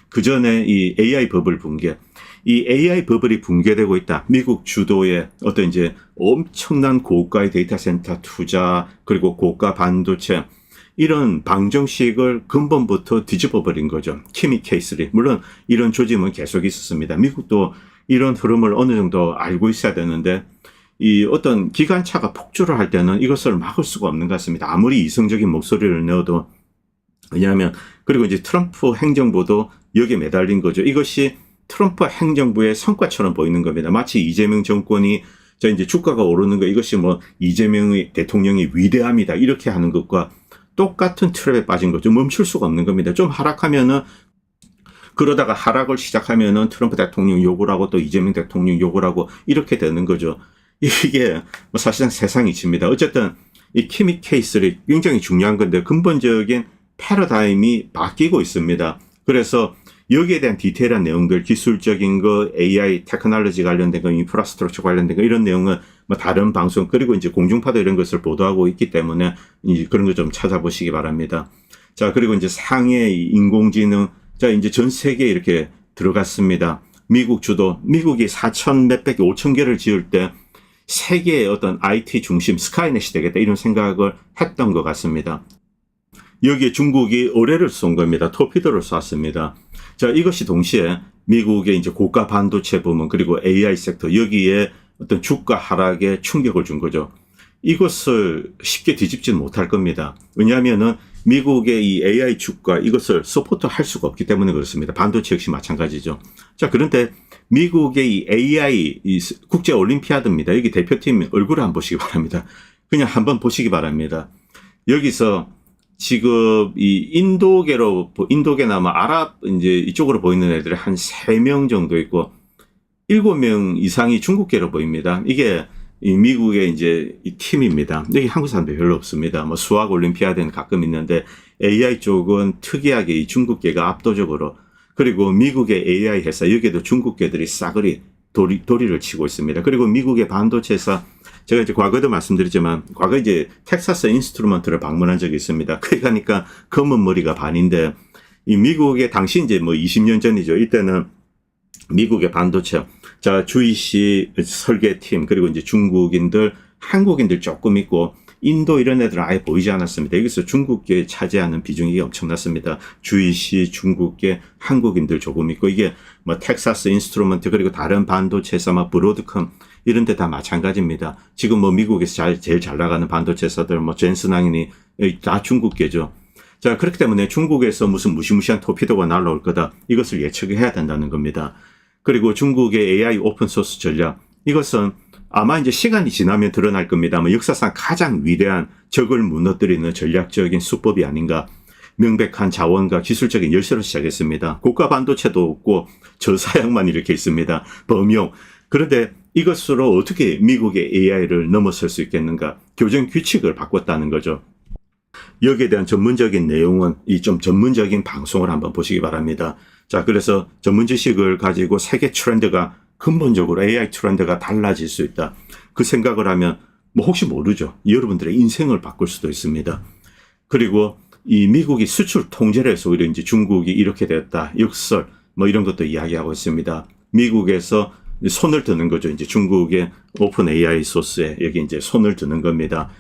그 전에 이 AI 버블 붕괴, 이 AI 버블이 붕괴되고 있다. 미국 주도의 어떤 이제 엄청난 고가의 데이터 센터 투자, 그리고 고가 반도체, 이런 방정식을 근본부터 뒤집어 버린 거죠. 키미 케이스리. 물론 이런 조짐은 계속 있었습니다. 미국도 이런 흐름을 어느 정도 알고 있어야 되는데, 이 어떤 기관차가 폭주를 할 때는 이것을 막을 수가 없는 것 같습니다. 아무리 이성적인 목소리를 내어도. 왜냐하면, 그리고 이제 트럼프 행정부도 여기에 매달린 거죠. 이것이 트럼프 행정부의 성과처럼 보이는 겁니다. 마치 이재명 정권이 자 이제 주가가 오르는 거, 이것이 뭐 이재명의 대통령이 위대합니다, 이렇게 하는 것과 똑같은 트랩에 빠진 거죠. 멈출 수가 없는 겁니다. 좀 하락하면은, 그러다가 하락을 시작하면은 트럼프 대통령 욕을 하고 또 이재명 대통령 욕을 하고 이렇게 되는 거죠. 이게 뭐 사실상 세상 이치입니다. 어쨌든 이 키미 케이스를 굉장히 중요한 건데, 근본적인 패러다임이 바뀌고 있습니다. 그래서 여기에 대한 디테일한 내용들, 기술적인 거, AI, 테크놀로지 관련된 거, 인프라스트럭처 관련된 거, 이런 내용은 뭐 다른 방송, 그리고 이제 공중파도 이런 것을 보도하고 있기 때문에 이제 그런 거 좀 찾아보시기 바랍니다. 자, 그리고 이제 상해 인공지능, 자, 이제 전 세계에 이렇게 들어갔습니다. 미국 주도, 미국이 4천 몇백, 5천 개를 지을 때 세계의 어떤 IT 중심, 스카이넷이 되겠다, 이런 생각을 했던 것 같습니다. 여기에 중국이 어뢰를 쏜 겁니다. 토피도를 쐈습니다. 자, 이것이 동시에 미국의 이제 고가 반도체 부문, 그리고 AI 섹터, 여기에 어떤 주가 하락에 충격을 준 거죠. 이것을 쉽게 뒤집지는 못할 겁니다. 왜냐하면은 미국의 이 AI 주가, 이것을 서포트 할 수가 없기 때문에 그렇습니다. 반도체 역시 마찬가지죠. 자, 그런데 미국의 이 AI, 이 국제 올림피아드입니다. 여기 대표팀 얼굴을 한번 보시기 바랍니다. 그냥 한번 보시기 바랍니다. 여기서 지금 이 인도계나 뭐 아랍 이제 이쪽으로 보이는 애들이 한 3명 정도 있고 7명 이상이 중국계로 보입니다. 이게 이 미국의 이제 이 팀입니다. 여기 한국 사람들 별로 없습니다. 뭐 수학 올림피아드는 가끔 있는데 AI 쪽은 특이하게 이 중국계가 압도적으로, 그리고 미국의 AI 회사, 여기에도 중국계들이 싸그리 도리를 치고 있습니다. 그리고 미국의 반도체 회사, 제가 이제 과거에도 말씀드렸지만, 과거 이제 텍사스 인스트루먼트를 방문한 적이 있습니다. 거기 가니까 검은 머리가 반인데, 이 미국의 당시 이제 뭐 20년 전이죠. 이때는 미국의 반도체, 자, 주이씨 설계팀, 그리고 이제 중국인들, 한국인들 조금 있고, 인도 이런 애들은 아예 보이지 않았습니다. 여기서 중국계 차지하는 비중이 엄청났습니다. 주이씨, 중국계, 한국인들 조금 있고, 이게 뭐 텍사스 인스트루먼트, 그리고 다른 반도체사, 뭐 브로드컴, 이런 데 다 마찬가지입니다. 지금 뭐 미국에서 제일 잘 나가는 반도체사들, 뭐 젠슨항이니, 다 중국계죠. 자, 그렇기 때문에 중국에서 무슨 무시무시한 토피도가 날라올 거다, 이것을 예측해야 된다는 겁니다. 그리고 중국의 AI 오픈소스 전략, 이것은 아마 이제 시간이 지나면 드러날 겁니다만 역사상 가장 위대한 적을 무너뜨리는 전략적인 수법이 아닌가. 명백한 자원과 기술적인 열쇠로 시작했습니다. 고가 반도체도 없고 저사양만 이렇게 있습니다. 범용. 그런데 이것으로 어떻게 미국의 AI를 넘어설 수 있겠는가. 교정 규칙을 바꿨다는 거죠. 여기에 대한 전문적인 내용은 이 좀 전문적인 방송을 한번 보시기 바랍니다. 자, 그래서 전문 지식을 가지고 세계 트렌드가, 근본적으로 AI 트렌드가 달라질 수 있다, 그 생각을 하면 뭐 혹시 모르죠. 여러분들의 인생을 바꿀 수도 있습니다. 그리고 이 미국이 수출 통제를 해서 오히려 이제 중국이 이렇게 됐다, 역설 뭐 이런 것도 이야기하고 있습니다. 미국에서 손을 드는 거죠. 이제 중국의 오픈 AI 소스에 여기 이제 손을 드는 겁니다.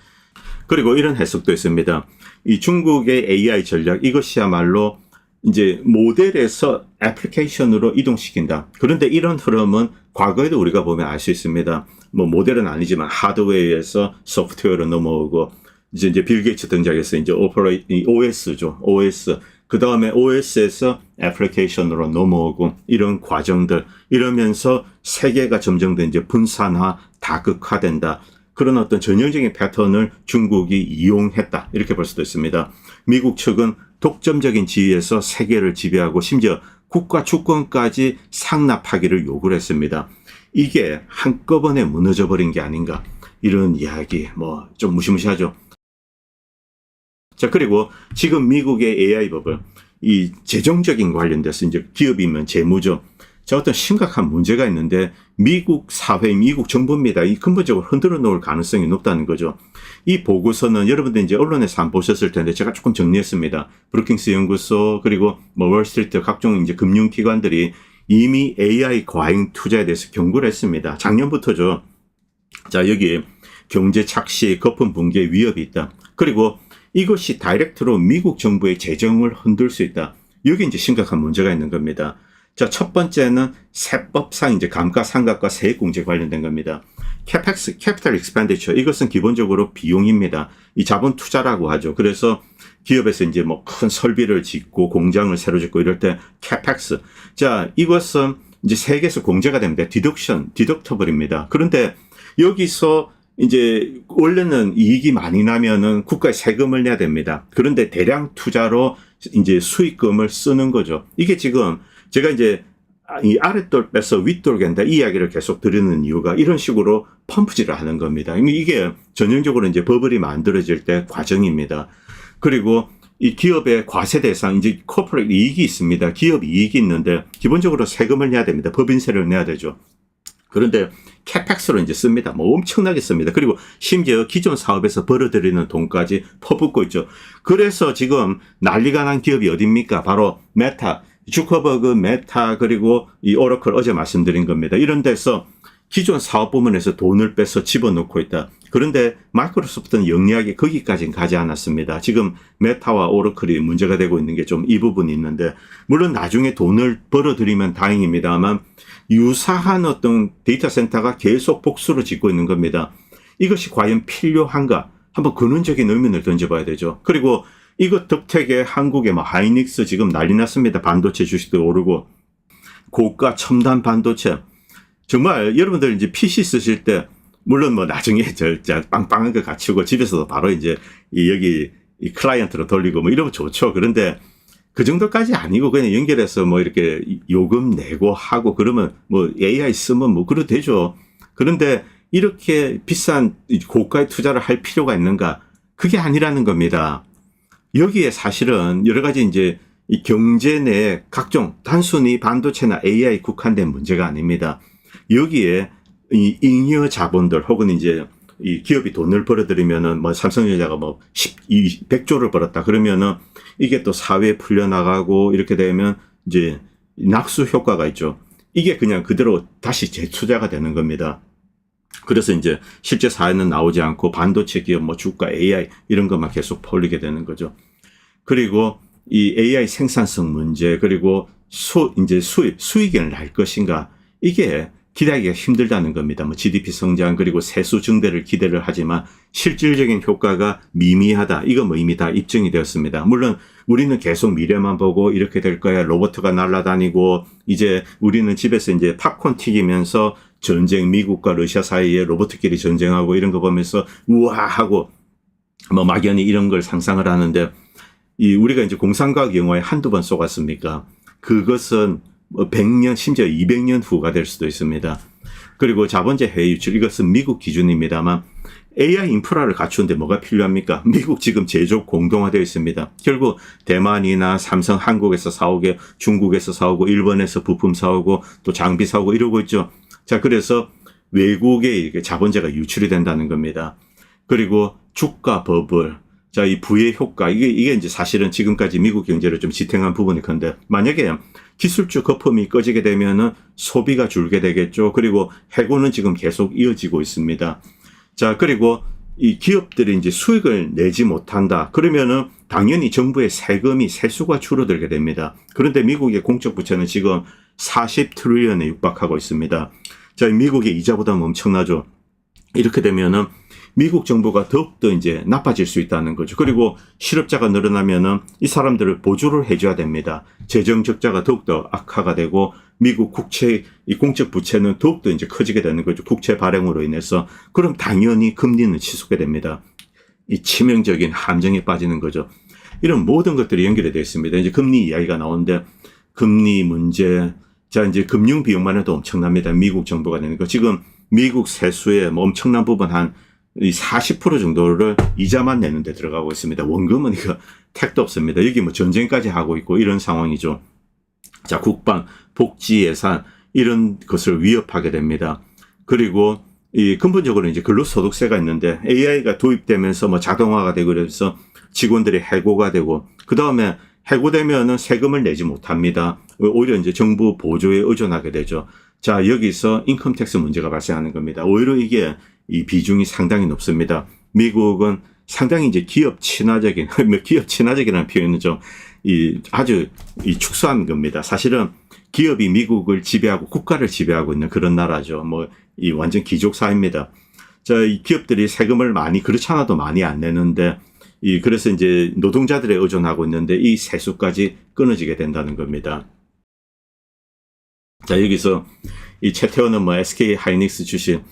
그리고 이런 해석도 있습니다. 이 중국의 AI 전략, 이것이야말로 이제 모델에서 애플리케이션으로 이동시킨다. 그런데 이런 흐름은 과거에도 우리가 보면 알 수 있습니다. 뭐 모델은 아니지만 하드웨어에서 소프트웨어로 넘어오고, 이제 빌 게이츠 등장해서 이제 OS죠. OS. 그 다음에 OS에서 애플리케이션으로 넘어오고, 이런 과정들, 이러면서 세계가 점점 더 이제 분산화, 다극화된다. 그런 어떤 전형적인 패턴을 중국이 이용했다, 이렇게 볼 수도 있습니다. 미국 측은 독점적인 지위에서 세계를 지배하고 심지어 국가 주권까지 상납하기를 요구를 했습니다. 이게 한꺼번에 무너져 버린 게 아닌가, 이런 이야기 뭐 좀 무시무시하죠. 자, 그리고 지금 미국의 AI 법을 이 재정적인 관련돼서 이제 기업이면 재무죠. 자, 어떤 심각한 문제가 있는데 미국 사회, 미국 정부입니다. 이 근본적으로 흔들어 놓을 가능성이 높다는 거죠. 이 보고서는 여러분들 이제 언론에서 안 보셨을 텐데 제가 조금 정리했습니다. 브루킹스 연구소 그리고 뭐 월스트리트 각종 이제 금융기관들이 이미 AI 과잉 투자에 대해서 경고를 했습니다. 작년부터죠. 자, 여기 경제 착시, 거품 붕괴 위협이 있다. 그리고 이것이 다이렉트로 미국 정부의 재정을 흔들 수 있다. 여기 이제 심각한 문제가 있는 겁니다. 자, 첫 번째는 세법상 이제 감가상각과 세액공제 관련된 겁니다. 캐펙스, 캐피탈 익스펜디처, 이것은 기본적으로 비용입니다. 이 자본 투자라고 하죠. 그래서 기업에서 이제 뭐 큰 설비를 짓고 공장을 새로 짓고 이럴 때 캐펙스. 자, 이것은 이제 세계에서 공제가 됩니다. 디덕터블입니다. 그런데 여기서 이제 원래는 이익이 많이 나면은 국가에 세금을 내야 됩니다. 그런데 대량 투자로 이제 수익금을 쓰는 거죠. 이게 지금 제가 이제 이 아랫돌 빼서 윗돌 갠다 이 이야기를 계속 드리는 이유가 이런 식으로 펌프질을 하는 겁니다. 이게 전형적으로 이제 버블이 만들어질 때 과정입니다. 그리고 이 기업의 과세 대상, 이제 코퍼레이트 이익이 있습니다. 기업 이익이 있는데 기본적으로 세금을 내야 됩니다. 법인세를 내야 되죠. 그런데 캐펙스로 이제 씁니다. 뭐 엄청나게 씁니다. 그리고 심지어 기존 사업에서 벌어들이는 돈까지 퍼붓고 있죠. 그래서 지금 난리가 난 기업이 어딥니까? 바로 메타, 주커버그, 메타, 그리고 이 오라클 어제 말씀드린 겁니다. 이런 데서 기존 사업 부문에서 돈을 빼서 집어넣고 있다. 그런데 마이크로소프트는 영리하게 거기까지는 가지 않았습니다. 지금 메타와 오라클이 문제가 되고 있는 게 좀 이 부분이 있는데, 물론 나중에 돈을 벌어들이면 다행입니다만 유사한 어떤 데이터 센터가 계속 복수를 짓고 있는 겁니다. 이것이 과연 필요한가? 한번 근원적인 의문을 던져봐야 되죠. 그리고 이것 덕택에 한국의 뭐 하이닉스 지금 난리 났습니다. 반도체 주식도 오르고 고가 첨단 반도체. 정말 여러분들 이제 PC 쓰실 때 물론 뭐 나중에 빵빵한 거 갖추고 집에서도 바로 이제 여기 이 클라이언트로 돌리고 뭐 이러면 좋죠. 그런데 그 정도까지 아니고 그냥 연결해서 뭐 이렇게 요금 내고 하고 그러면 뭐 AI 쓰면 뭐 그래도 되죠. 그런데 이렇게 비싼 고가의 투자를 할 필요가 있는가? 그게 아니라는 겁니다. 여기에 사실은 여러 가지 이제 이 경제 내 각종 단순히 반도체나 AI 국한된 문제가 아닙니다. 여기에 이 잉여 자본들 혹은 이제 이 기업이 돈을 벌어들이면은 뭐 삼성전자가 뭐 100조를 벌었다 그러면은 이게 또 사회에 풀려나가고 이렇게 되면 이제 낙수 효과가 있죠. 이게 그냥 그대로 다시 재투자가 되는 겁니다. 그래서 이제 실제 사회는 나오지 않고 반도체 기업 뭐 주가 AI 이런 것만 계속 벌리게 되는 거죠. 그리고 이 AI 생산성 문제 그리고 이제 수익을 날 것인가 이게 기대하기가 힘들다는 겁니다. 뭐 GDP 성장 그리고 세수 증대를 기대를 하지만 실질적인 효과가 미미하다. 이거 뭐 이미 다 입증이 되었습니다. 물론 우리는 계속 미래만 보고 이렇게 될 거야. 로봇가 날아다니고 이제 우리는 집에서 이제 팝콘 튀기면서 전쟁 미국과 러시아 사이에 로봇끼리 전쟁하고 이런 거 보면서 우와 하고 뭐 막연히 이런 걸 상상을 하는데 이 우리가 이제 공상과학 영화에 한두 번 쏘았습니까? 그것은 뭐 100년 심지어 200년 후가 될 수도 있습니다. 그리고 자본재 해외 유출 이것은 미국 기준입니다만 AI 인프라를 갖추는데 뭐가 필요합니까? 미국 지금 제조업 공동화되어 있습니다. 결국 대만이나 삼성 한국에서 사오게 중국에서 사오고 일본에서 부품 사오고 또 장비 사오고 이러고 있죠. 자, 그래서 외국에 이렇게 자본재가 유출이 된다는 겁니다. 그리고 주가 버블. 자, 이 부의 효과. 이게 이제 사실은 지금까지 미국 경제를 좀 지탱한 부분이 큰데 만약에 기술주 거품이 꺼지게 되면은 소비가 줄게 되겠죠. 그리고 해고는 지금 계속 이어지고 있습니다. 자, 그리고 이 기업들이 이제 수익을 내지 못한다. 그러면은 당연히 정부의 세수가 줄어들게 됩니다. 그런데 미국의 공적 부채는 지금 40트릴리언에 육박하고 있습니다. 자, 미국의 이자 부담 엄청나죠. 이렇게 되면은 미국 정부가 더욱더 이제 나빠질 수 있다는 거죠. 그리고 실업자가 늘어나면은 이 사람들을 보조를 해줘야 됩니다. 재정 적자가 더욱더 악화가 되고 미국 이 공적 부채는 더욱더 이제 커지게 되는 거죠. 국채 발행으로 인해서. 그럼 당연히 금리는 치솟게 됩니다. 이 치명적인 함정에 빠지는 거죠. 이런 모든 것들이 연결이 되어 있습니다. 이제 금리 이야기가 나오는데 금리 문제, 자, 이제 금융 비용만 해도 엄청납니다. 미국 정부가 내는 거. 지금 미국 세수의 뭐 엄청난 부분 한 40% 정도를 이자만 내는 데 들어가고 있습니다. 원금은 이거 택도 없습니다. 여기 뭐 전쟁까지 하고 있고 이런 상황이죠. 자, 국방, 복지 예산, 이런 것을 위협하게 됩니다. 그리고 이 근본적으로 이제 근로소득세가 있는데 AI가 도입되면서 뭐 자동화가 되고 그래서 직원들이 해고가 되고 그 다음에 해고되면은 세금을 내지 못합니다. 오히려 이제 정부 보조에 의존하게 되죠. 자, 여기서 인컴택스 문제가 발생하는 겁니다. 오히려 이게 이 비중이 상당히 높습니다. 미국은 상당히 이제 기업 친화적인, 기업 친화적이라는 표현은 좀 아주 축소한 겁니다. 사실은 기업이 미국을 지배하고 국가를 지배하고 있는 그런 나라죠. 이 완전 귀족사입니다. 자, 이 기업들이 세금을 그렇지 않아도 많이 안 내는데, 그래서 이제 노동자들에 의존하고 있는데 이 세수까지 끊어지게 된다는 겁니다. 자, 여기서 이 최태원은 SK 하이닉스 주식,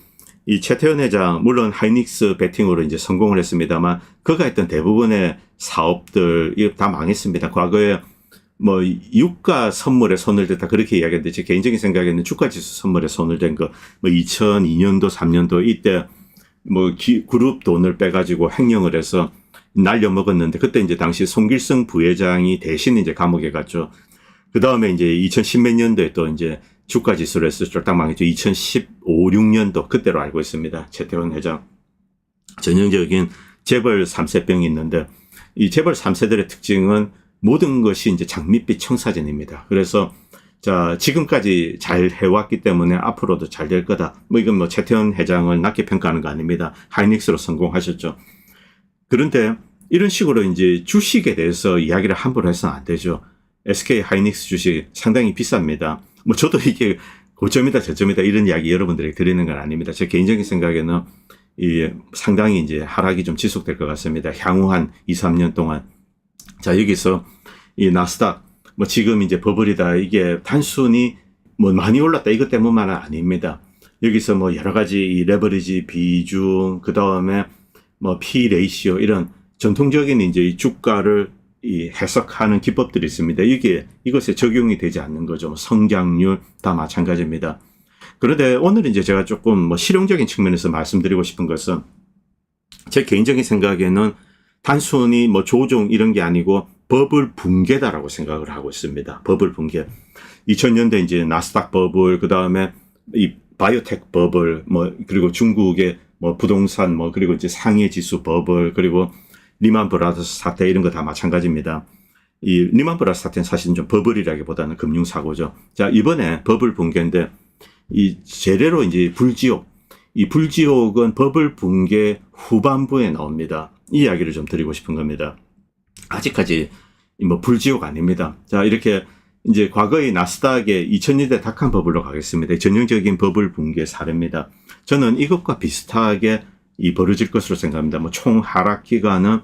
이 최태원 회장, 물론 하이닉스 베팅으로 이제 성공을 했습니다만, 그가 했던 대부분의 사업들, 이거 다 망했습니다. 과거에 유가 선물에 손을 댔다 그렇게 이야기했는데, 제 개인적인 생각에는 주가 지수 선물에 손을 댄 거, 2002년도, 3년도 이때 그룹 돈을 빼가지고 횡령을 해서 날려먹었는데, 그때 이제 당시 송길성 부회장이 대신 이제 감옥에 갔죠. 그 다음에 이제 2010몇 년도에 또 이제 주가 지수를 해서 쫄딱 망했죠. 2015, 6년도 그때로 알고 있습니다. 최태원 회장. 전형적인 재벌 3세병이 있는데, 이 재벌 3세들의 특징은 모든 것이 이제 장밋빛 청사진입니다. 그래서 자, 지금까지 잘 해왔기 때문에 앞으로도 잘 될 거다. 이건 최태원 회장을 낮게 평가하는 거 아닙니다. 하이닉스로 성공하셨죠. 그런데 이런 식으로 이제 주식에 대해서 이야기를 함부로 해서는 안 되죠. SK 하이닉스 주식 상당히 비쌉니다. 저도 이게 고점이다 저점이다 이런 이야기 여러분들에게 드리는 건 아닙니다. 제 개인적인 생각에는 상당히 이제 하락이 좀 지속될 것 같습니다. 향후 한 2, 3년 동안. 자, 여기서 이 나스닥 지금 이제 버블이다. 이게 단순히 많이 올랐다 이것 때문만은 아닙니다. 여기서 여러 가지 이 레버리지 비중, 그 다음에 P 레이시오 이런 전통적인 이제 이 주가를 해석하는 기법들이 있습니다. 이것에 적용이 되지 않는 거죠. 성장률 다 마찬가지입니다. 그런데 오늘 이제 제가 조금 실용적인 측면에서 말씀드리고 싶은 것은 제 개인적인 생각에는 단순히 조종 이런 게 아니고 버블 붕괴다라고 생각을 하고 있습니다. 버블 붕괴. 2000년대 이제 나스닥 버블, 그 다음에 이 바이오텍 버블, 그리고 중국의 부동산, 그리고 이제 상해 지수 버블, 그리고 리만 브라더스 사태 이런 거 다 마찬가지입니다. 이 리만 브라더스 사태는 사실은 좀 버블이라기보다는 금융사고죠. 자, 이번에 버블 붕괴인데 이 제대로 이제 불지옥. 이 불지옥은 버블 붕괴 후반부에 나옵니다. 이 이야기를 좀 드리고 싶은 겁니다. 아직까지 불지옥 아닙니다. 자, 이렇게 이제 과거의 나스닥의 2000년대 닷컴 버블로 가겠습니다. 전형적인 버블 붕괴 사례입니다. 저는 이것과 비슷하게 벌어질 것으로 생각합니다. 총 하락 기간은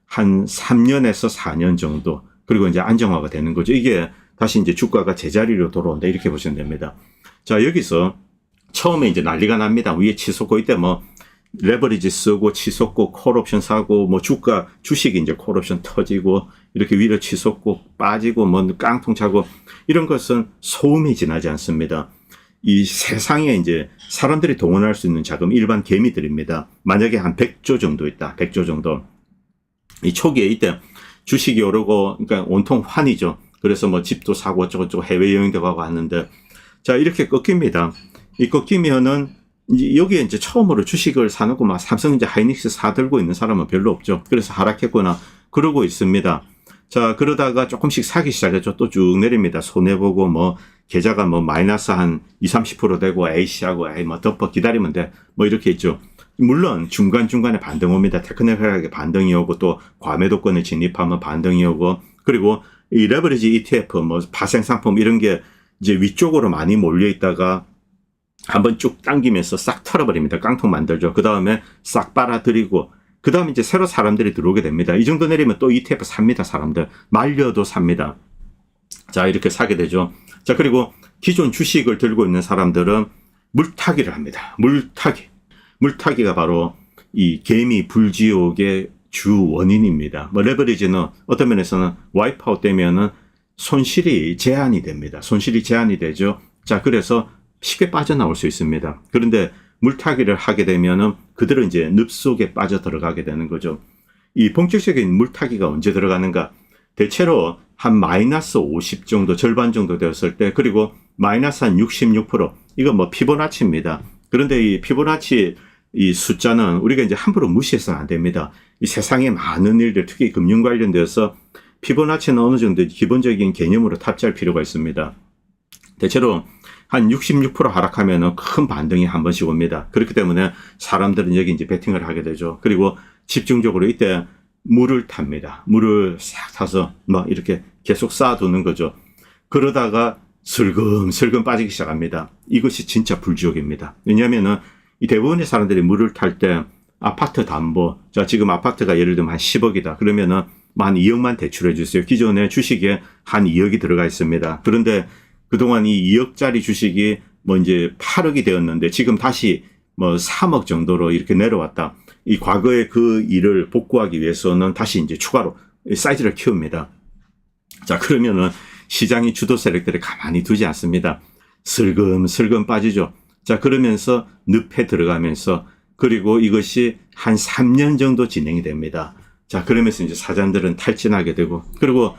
한 3년에서 4년 정도. 그리고 이제 안정화가 되는 거죠. 이게 다시 이제 주가가 제자리로 돌아온다. 이렇게 보시면 됩니다. 자, 여기서 처음에 이제 난리가 납니다. 위에 치솟고 이때 레버리지 쓰고 치솟고 콜옵션 사고 주식이 이제 콜옵션 터지고 이렇게 위로 치솟고 빠지고 깡통 차고 이런 것은 소음이 지나지 않습니다. 이 세상에 이제 사람들이 동원할 수 있는 자금 일반 개미들입니다. 만약에 한 100조 정도 있다. 100조 정도. 이 초기에 이때 주식이 오르고 그러니까 온통 환이죠. 그래서 집도 사고 어쩌고저쩌고 해외여행도 가고 하는데 자, 이렇게 꺾입니다. 이 꺾이면은 이제 여기에 이제 처음으로 주식을 사놓고 삼성전자 하이닉스 사들고 있는 사람은 별로 없죠. 그래서 하락했거나 그러고 있습니다. 자, 그러다가 조금씩 사기 시작했죠. 또 쭉 내립니다. 손해보고 계좌가 마이너스 한 20, 30% 되고 에이씨하고 덮어 기다리면 돼. 이렇게 있죠. 물론 중간중간에 반등 옵니다. 테크니컬하게 반등이 오고 또 과매도권을 진입하면 반등이 오고 그리고 이 레버리지 ETF 파생상품 이런 게 이제 위쪽으로 많이 몰려 있다가 한번 쭉 당기면서 싹 털어버립니다. 깡통 만들죠. 그 다음에 싹 빨아들이고 그 다음에 이제 새로 사람들이 들어오게 됩니다. 이 정도 내리면 또 ETF 삽니다. 사람들. 말려도 삽니다. 자, 이렇게 사게 되죠. 자, 그리고 기존 주식을 들고 있는 사람들은 물타기를 합니다. 물타기가 바로 이 개미 불지옥의 주 원인입니다. 레버리지는 어떤 면에서는 와이프아웃 되면은 손실이 제한이 됩니다. 손실이 제한이 되죠. 자, 그래서 쉽게 빠져나올 수 있습니다. 그런데 물타기를 하게 되면은 그대로 이제 늪 속에 빠져 들어가게 되는 거죠. 이 본격적인 물타기가 언제 들어가는가? 대체로 한 마이너스 50 정도, 절반 정도 되었을 때, 그리고 마이너스 한 66%, 이건 뭐 피보나치입니다. 그런데 이 피보나치 이 숫자는 우리가 이제 함부로 무시해서는 안 됩니다. 이 세상에 많은 일들, 특히 금융 관련되어서 피보나치는 어느 정도 기본적인 개념으로 탑재할 필요가 있습니다. 대체로 한 66% 하락하면 큰 반등이 한 번씩 옵니다. 그렇기 때문에 사람들은 여기 이제 베팅을 하게 되죠. 그리고 집중적으로 이때 물을 탑니다. 물을 싹 타서 막 이렇게 계속 쌓아두는 거죠. 그러다가 슬금슬금 빠지기 시작합니다. 이것이 진짜 불지옥입니다. 왜냐하면은 이 대부분의 사람들이 물을 탈 때 아파트 담보, 자, 지금 아파트가 예를 들면 한 10억이다. 그러면은 한 2억만 대출해 주세요. 기존에 주식에 한 2억이 들어가 있습니다. 그런데 그동안 이 2억짜리 주식이 뭐 이제 8억이 되었는데 지금 다시 뭐 3억 정도로 이렇게 내려왔다. 이 과거의 그 일을 복구하기 위해서는 다시 이제 추가로 사이즈를 키웁니다. 자, 그러면은 시장이 주도 세력들을 가만히 두지 않습니다. 슬금슬금 빠지죠. 자, 그러면서 늪에 들어가면서, 그리고 이것이 한 3년 정도 진행이 됩니다. 자, 그러면서 이제 사장들은 탈진하게 되고, 그리고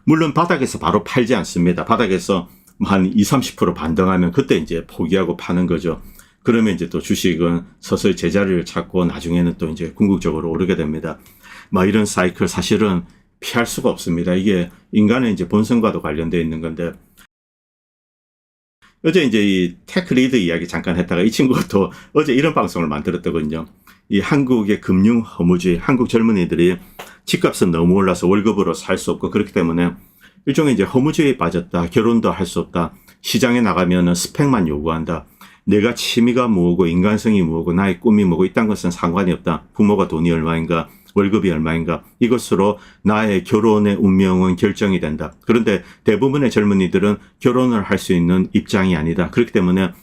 물론 바닥에서 바로 팔지 않습니다. 바닥에서 한 20, 30% 반등하면 그때 이제 포기하고 파는 거죠. 그러면 이제 또 주식은 서서히 제자리를 찾고 나중에는 또 이제 궁극적으로 오르게 됩니다. 막 이런 사이클 사실은 피할 수가 없습니다. 이게 인간의 이제 본성과도 관련되어 있는 건데, 어제 이제 이 테크리드 이야기 잠깐 했다가 이 친구가 또 어제 이런 방송을 만들었더군요. 이 한국의 금융 허무주의, 한국 젊은이들이 집값은 너무 올라서 월급으로 살 수 없고 그렇기 때문에 일종의 이제 허무주의에 빠졌다. 결혼도 할 수 없다. 시장에 나가면은 스펙만 요구한다. 내가 취미가 뭐고 인간성이 뭐고 나의 꿈이 뭐고 이딴 것은 상관이 없다. 부모가 돈이 얼마인가, 월급이 얼마인가, 이것으로 나의 결혼의 운명은 결정이 된다. 그런데 대부분의 젊은이들은 결혼을 할 수 있는 입장이 아니다. 그렇기 때문에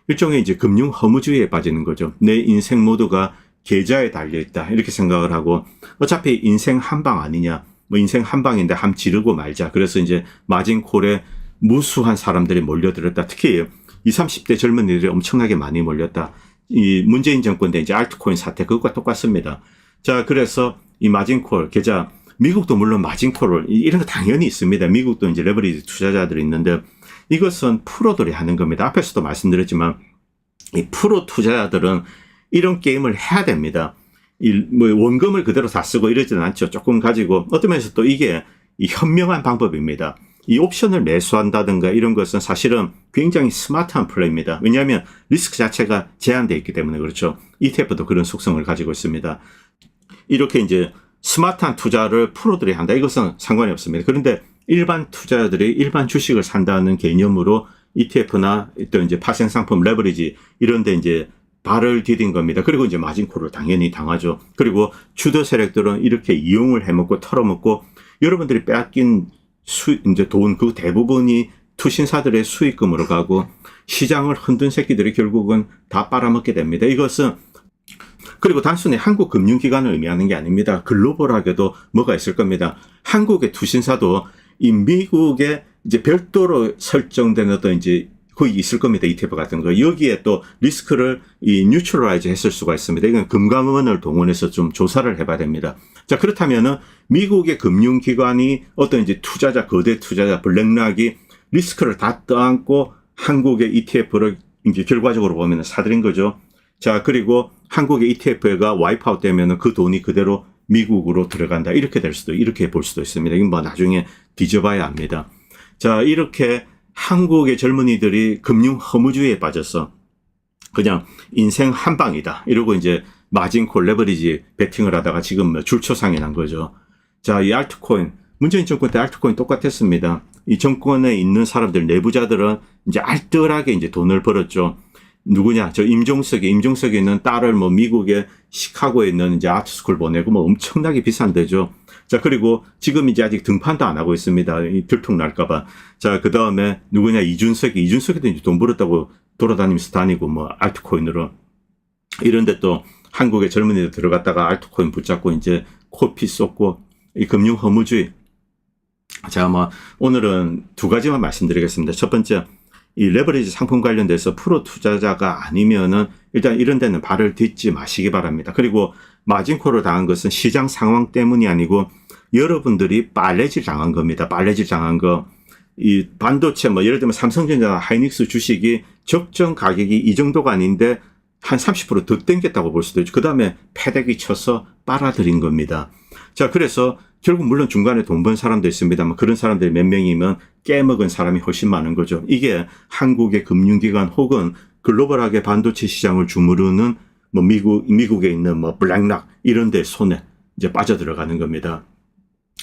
일종의 이제 금융 허무주의에 빠지는 거죠. 내 인생 모두가 계좌에 달려있다. 이렇게 생각을 하고, 어차피 인생 한방 아니냐. 뭐 인생 한방인데 함 지르고 말자. 그래서 이제 마진콜에 무수한 사람들이 몰려들었다. 특히 20, 30대 젊은이들이 엄청나게 많이 몰렸다. 이 문재인 정권 때 이제 알트코인 사태, 그것과 똑같습니다. 자, 그래서 이 마진콜 계좌, 미국도 물론 마진콜을, 이런 거 당연히 있습니다. 미국도 이제 레버리지 투자자들이 있는데, 이것은 프로들이 하는 겁니다. 앞에서도 말씀드렸지만, 이 프로 투자자들은 이런 게임을 해야 됩니다. 뭐 원금을 그대로 다 쓰고 이러지는 않죠. 조금 가지고, 어떤 면에서 또 이게 이 현명한 방법입니다. 이 옵션을 매수한다든가 이런 것은 사실은 굉장히 스마트한 플레이입니다. 왜냐하면 리스크 자체가 제한되어 있기 때문에 그렇죠. ETF도 그런 속성을 가지고 있습니다. 이렇게 이제 스마트한 투자를 프로들이 한다. 이것은 상관이 없습니다. 그런데 일반 투자자들이 일반 주식을 산다는 개념으로 ETF나 또 이제 파생상품, 레버리지 이런 데 이제 발을 디딘 겁니다. 그리고 이제 마진콜을 당연히 당하죠. 그리고 주도 세력들은 이렇게 이용을 해먹고 털어먹고, 여러분들이 빼앗긴 이제 돈 그 대부분이 투신사들의 수익금으로 가고 시장을 흔든 새끼들이 결국은 다 빨아먹게 됩니다. 이것은 그리고 단순히 한국 금융기관을 의미하는 게 아닙니다. 글로벌하게도 뭐가 있을 겁니다. 한국의 투신사도 이 미국에 이제 별도로 설정된 어떤 이제 거기 있을 겁니다. ETF 같은 거. 여기에 또 리스크를 이 뉴트럴라이즈 했을 수가 있습니다. 이건 금감원을 동원해서 좀 조사를 해봐야 됩니다. 자, 그렇다면은 미국의 금융기관이 어떤 이제 투자자, 거대 투자자, 블랙락이 리스크를 다 떠안고 한국의 ETF를 이제 결과적으로 보면 사들인 거죠. 자, 그리고 한국의 ETF가 와이프아웃 되면은 그 돈이 그대로 미국으로 들어간다. 이렇게 될 수도, 이렇게 볼 수도 있습니다. 이건 뭐 나중에 뒤져봐야 합니다. 자, 이렇게 한국의 젊은이들이 금융 허무주의에 빠져서 그냥 인생 한방이다. 이러고 이제 마진콜 레버리지 베팅을 하다가 지금 줄초상이 난 거죠. 자, 이 알트코인, 문재인 정권 때 알트코인 똑같았습니다. 이 정권에 있는 사람들, 내부자들은 이제 알뜰하게 이제 돈을 벌었죠. 누구냐? 저 임종석이 있는 딸을 뭐 미국의 시카고에 있는 이제 아트스쿨 보내고 뭐 엄청나게 비싼 데죠. 자, 그리고 지금 이제 아직 등판도 안 하고 있습니다. 이 들통 날까봐. 자, 그 다음에 누구냐? 이준석이도 이제 돈 벌었다고 돌아다니면서 다니고 뭐 알트코인으로. 이런데 또 한국의 젊은이들 들어갔다가 알트코인 붙잡고 이제 코피 쏟고 이 금융 허무주의. 자, 뭐 오늘은 두 가지만 말씀드리겠습니다. 첫 번째, 이 레버리지 상품 관련돼서 프로 투자자가 아니면은 일단 이런 데는 발을 딛지 마시기 바랍니다. 그리고 마진콜을 당한 것은 시장 상황 때문이 아니고 여러분들이 빨래질 당한 겁니다. 빨래질 당한 거. 이 반도체 뭐 예를 들면 삼성전자나 하이닉스 주식이 적정 가격이 이 정도가 아닌데 한 30% 더 땡겼다고 볼 수도 있죠. 그 다음에 패대기 쳐서 빨아들인 겁니다. 자, 그래서 결국 물론 중간에 돈 번 사람도 있습니다만 그런 사람들이 몇 명이면 깨먹은 사람이 훨씬 많은 거죠. 이게 한국의 금융기관 혹은 글로벌하게 반도체 시장을 주무르는 뭐 미국에 있는 뭐 블랙락 이런 데 손에 이제 빠져들어가는 겁니다.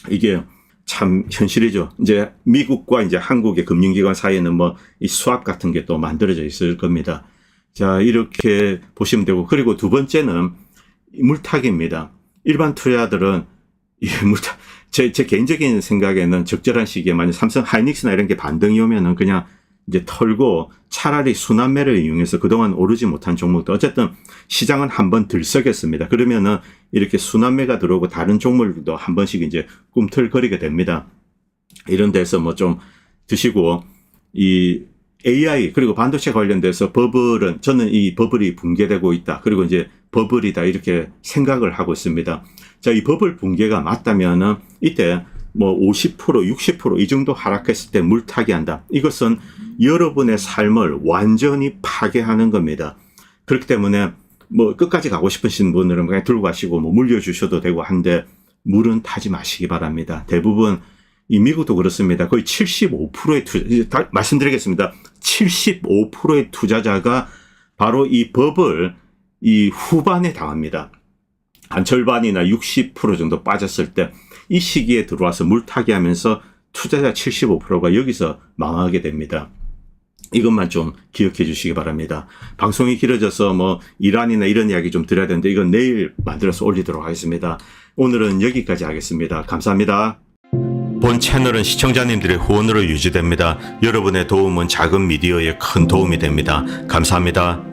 이게 참 현실이죠. 이제 미국과 이제 한국의 금융기관 사이에는 뭐 이 수합 같은 게 또 만들어져 있을 겁니다. 자, 이렇게 보시면 되고, 그리고 두 번째는 물타기입니다. 일반 투자들은 이 물타, 제 개인적인 생각에는 적절한 시기에 만약 삼성 하이닉스나 이런 게 반등이 오면은 그냥 이제 털고 차라리 순환매를 이용해서 그동안 오르지 못한 종목도 어쨌든 시장은 한번 들썩였습니다. 그러면은 이렇게 순환매가 들어오고 다른 종목들도 한 번씩 이제 꿈틀거리게 됩니다. 이런 데서 뭐 좀 드시고, 이 AI 그리고 반도체 관련돼서 버블은 저는 이 버블이 붕괴되고 있다. 그리고 이제 버블이다 이렇게 생각을 하고 있습니다. 자, 이 버블 붕괴가 맞다면은 이때 뭐 50%, 60% 이 정도 하락했을 때 물타기 한다. 이것은 여러분의 삶을 완전히 파괴하는 겁니다. 그렇기 때문에 뭐 끝까지 가고 싶으신 분들은 그냥 들고 가시고 뭐 물려주셔도 되고 한데 물은 타지 마시기 바랍니다. 대부분 이 미국도 그렇습니다. 거의 75%의 투자, 말씀드리겠습니다. 75%의 투자자가 바로 이 버블 이 후반에 당합니다. 한 절반이나 60% 정도 빠졌을 때 이 시기에 들어와서 물타기 하면서 투자자 75%가 여기서 망하게 됩니다. 이것만 좀 기억해 주시기 바랍니다. 방송이 길어져서 뭐 이란이나 이런 이야기 좀 드려야 되는데 이건 내일 만들어서 올리도록 하겠습니다. 오늘은 여기까지 하겠습니다. 감사합니다. 본 채널은 시청자님들의 후원으로 유지됩니다. 여러분의 도움은 작은 미디어에 큰 도움이 됩니다. 감사합니다.